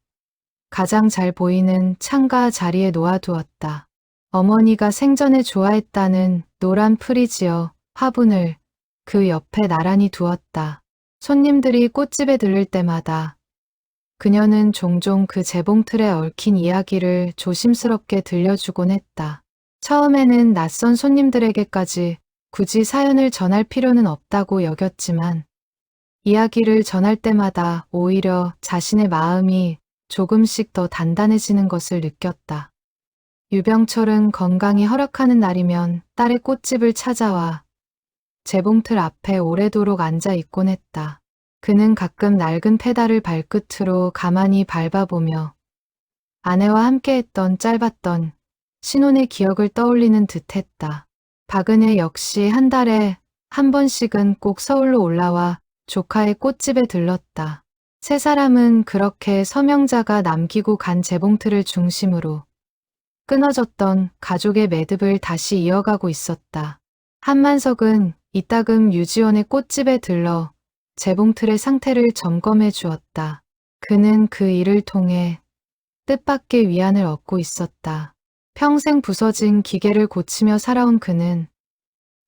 가장 잘 보이는 창가 자리에 놓아두었다. 어머니가 생전에 좋아했다는 노란 프리지어 화분을 그 옆에 나란히 두었다. 손님들이 꽃집에 들를 때마다 그녀는 종종 그 재봉틀에 얽힌 이야기를 조심스럽게 들려주곤 했다. 처음에는 낯선 손님들에게까지 굳이 사연을 전할 필요는 없다고 여겼지만 이야기를 전할 때마다 오히려 자신의 마음이 조금씩 더 단단해지는 것을 느꼈다. 유병철은 건강이 허락하는 날이면 딸의 꽃집을 찾아와 재봉틀 앞에 오래도록 앉아 있곤 했다. 그는 가끔 낡은 페달을 발끝으로 가만히 밟아보며 아내와 함께했던 짧았던 신혼의 기억을 떠올리는 듯했다. 박은혜 역시 한 달에 한 번씩은 꼭 서울로 올라와 조카의 꽃집에 들렀다. 세 사람은 그렇게 서명자가 남기고 간 재봉틀을 중심으로 끊어졌던 가족의 매듭을 다시 이어가고 있었다. 한만석은 이따금 유지원의 꽃집에 들러 재봉틀의 상태를 점검해 주었다. 그는 그 일을 통해 뜻밖의 위안을 얻고 있었다. 평생 부서진 기계를 고치며 살아온 그는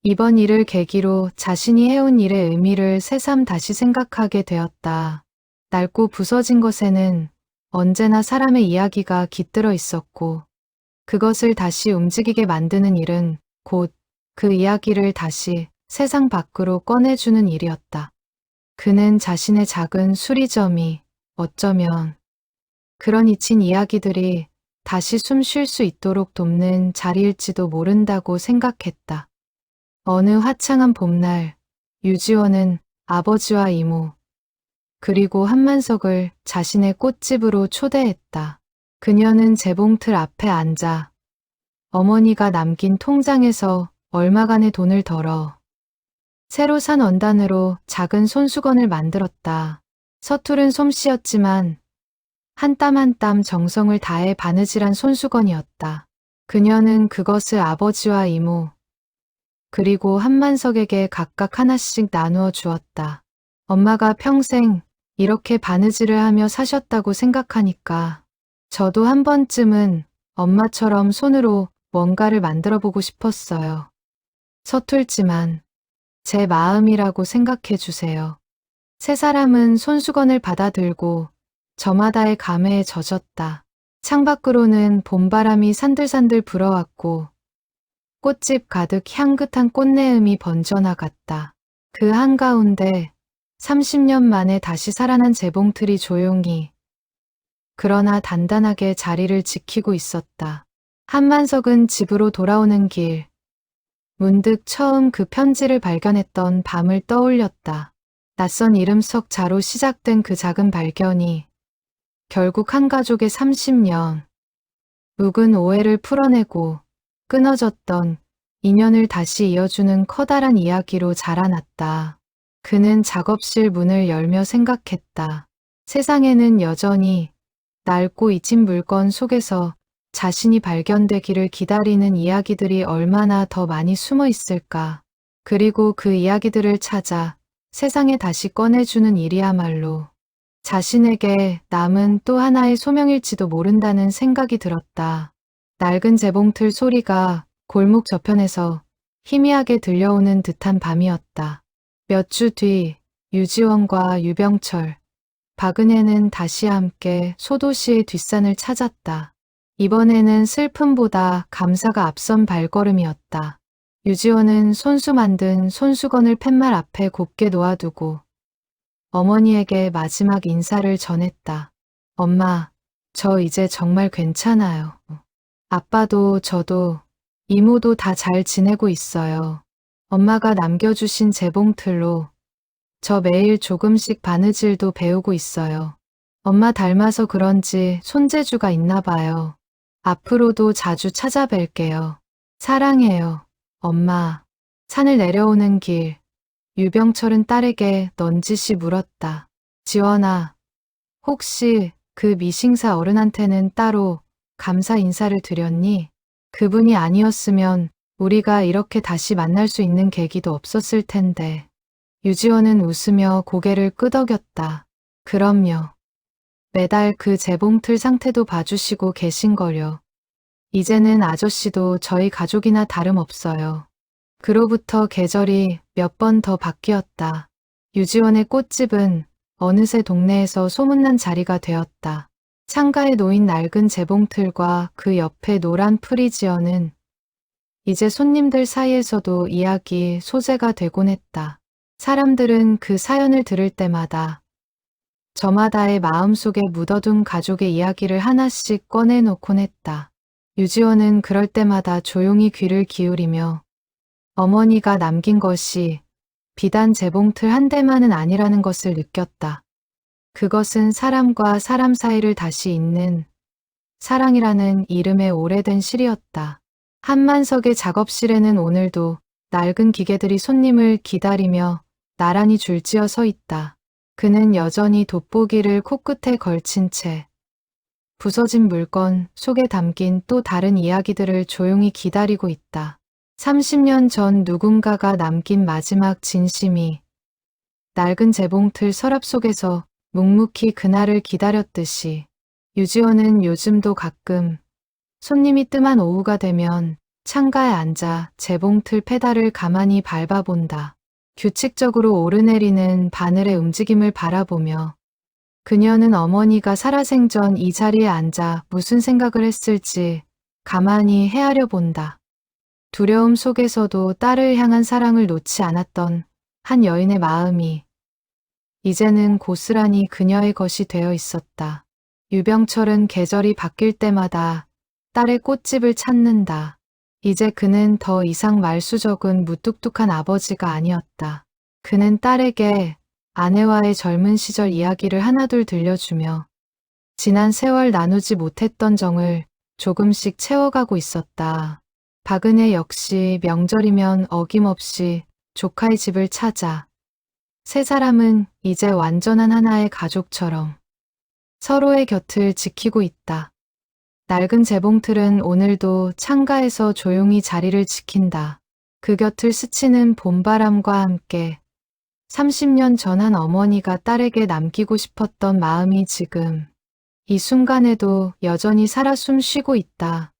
이번 일을 계기로 자신이 해온 일의 의미를 새삼 다시 생각하게 되었다. 낡고 부서진 것에는 언제나 사람의 이야기가 깃들어 있었고 그것을 다시 움직이게 만드는 일은 곧 그 이야기를 다시 세상 밖으로 꺼내주는 일이었다. 그는 자신의 작은 수리점이 어쩌면 그런 잊힌 이야기들이 다시 숨 쉴 수 있도록 돕는 자리일지도 모른다고 생각했다. 어느 화창한 봄날, 유지원은 아버지와 이모, 그리고 한만석을 자신의 꽃집으로 초대했다. 그녀는 재봉틀 앞에 앉아 어머니가 남긴 통장에서 얼마간의 돈을 덜어 새로 산 원단으로 작은 손수건을 만들었다. 서투른 솜씨였지만 한 땀 한 땀 정성을 다해 바느질한 손수건이었다. 그녀는 그것을 아버지와 이모, 그리고 한만석에게 각각 하나씩 나누어 주었다. 엄마가 평생 이렇게 바느질을 하며 사셨다고 생각하니까 저도 한 번쯤은 엄마처럼 손으로 뭔가를 만들어 보고 싶었어요. 서툴지만 제 마음이라고 생각해 주세요. 세 사람은 손수건을 받아들고 저마다의 감회에 젖었다. 창밖으로는 봄바람이 산들산들 불어왔고 꽃집 가득 향긋한 꽃내음이 번져나갔다. 그 한가운데 30년 만에 다시 살아난 재봉틀이 조용히 그러나 단단하게 자리를 지키고 있었다. 한만석은 집으로 돌아오는 길, 문득 처음 그 편지를 발견했던 밤을 떠올렸다. 낯선 이름 속 자로 시작된 그 작은 발견이 결국 한 가족의 30년 묵은 오해를 풀어내고 끊어졌던 인연을 다시 이어주는 커다란 이야기로 자라났다. 그는 작업실 문을 열며 생각했다. 세상에는 여전히 낡고 잊힌 물건 속에서 자신이 발견되기를 기다리는 이야기들이 얼마나 더 많이 숨어 있을까. 그리고 그 이야기들을 찾아 세상에 다시 꺼내주는 일이야말로 자신에게 남은 또 하나의 소명일지도 모른다는 생각이 들었다. 낡은 재봉틀 소리가 골목 저편에서 희미하게 들려오는 듯한 밤이었다. 몇 주 뒤 유지원과 유병철, 박은혜는 다시 함께 소도시의 뒷산을 찾았다. 이번에는 슬픔보다 감사가 앞선 발걸음이었다. 유지원은 손수 만든 손수건을 팻말 앞에 곱게 놓아두고 어머니에게 마지막 인사를 전했다. 엄마, 저 이제 정말 괜찮아요. 아빠도 저도 이모도 다 잘 지내고 있어요. 엄마가 남겨주신 재봉틀로 저 매일 조금씩 바느질도 배우고 있어요. 엄마 닮아서 그런지 손재주가 있나 봐요. 앞으로도 자주 찾아뵐게요. 사랑해요, 엄마. 산을 내려오는 길, 유병철은 딸에게 넌지시 물었다. 지원아, 혹시 그 미싱사 어른한테는 따로 감사 인사를 드렸니? 그분이 아니었으면 우리가 이렇게 다시 만날 수 있는 계기도 없었을 텐데. 유지원은 웃으며 고개를 끄덕였다. 그럼요. 매달 그 재봉틀 상태도 봐주시고 계신걸요. 이제는 아저씨도 저희 가족이나 다름없어요. 그로부터 계절이 몇 번 더 바뀌었다. 유지원의 꽃집은 어느새 동네에서 소문난 자리가 되었다. 창가에 놓인 낡은 재봉틀과 그 옆에 노란 프리지어는 이제 손님들 사이에서도 이야기 소재가 되곤 했다. 사람들은 그 사연을 들을 때마다 저마다의 마음속에 묻어둔 가족의 이야기를 하나씩 꺼내놓곤 했다. 유지원은 그럴 때마다 조용히 귀를 기울이며 어머니가 남긴 것이 비단 재봉틀 한 대만은 아니라는 것을 느꼈다. 그것은 사람과 사람 사이를 다시 잇는 사랑이라는 이름의 오래된 시리였다. 한만석의 작업실에는 오늘도 낡은 기계들이 손님을 기다리며 나란히 줄지어 서 있다. 그는 여전히 돋보기를 코끝에 걸친 채 부서진 물건 속에 담긴 또 다른 이야기들을 조용히 기다리고 있다. 30년 전 누군가가 남긴 마지막 진심이 낡은 재봉틀 서랍 속에서 묵묵히 그날을 기다렸듯이 유지원은 요즘도 가끔 손님이 뜸한 오후가 되면 창가에 앉아 재봉틀 페달을 가만히 밟아본다. 규칙적으로 오르내리는 바늘의 움직임을 바라보며 그녀는 어머니가 살아생전 이 자리에 앉아 무슨 생각을 했을지 가만히 헤아려 본다. 두려움 속에서도 딸을 향한 사랑을 놓지 않았던 한 여인의 마음이 이제는 고스란히 그녀의 것이 되어 있었다. 유병철은 계절이 바뀔 때마다 딸의 꽃집을 찾는다. 이제 그는 더 이상 말수 적은 무뚝뚝한 아버지가 아니었다. 그는 딸에게 아내와의 젊은 시절 이야기를 하나둘 들려주며 지난 세월 나누지 못했던 정을 조금씩 채워가고 있었다. 박은혜 역시 명절이면 어김없이 조카의 집을 찾아 세 사람은 이제 완전한 하나의 가족처럼 서로의 곁을 지키고 있다. 낡은 재봉틀은 오늘도 창가에서 조용히 자리를 지킨다. 그 곁을 스치는 봄바람과 함께 30년 전 한 어머니가 딸에게 남기고 싶었던 마음이 지금 이 순간에도 여전히 살아 숨쉬고 있다.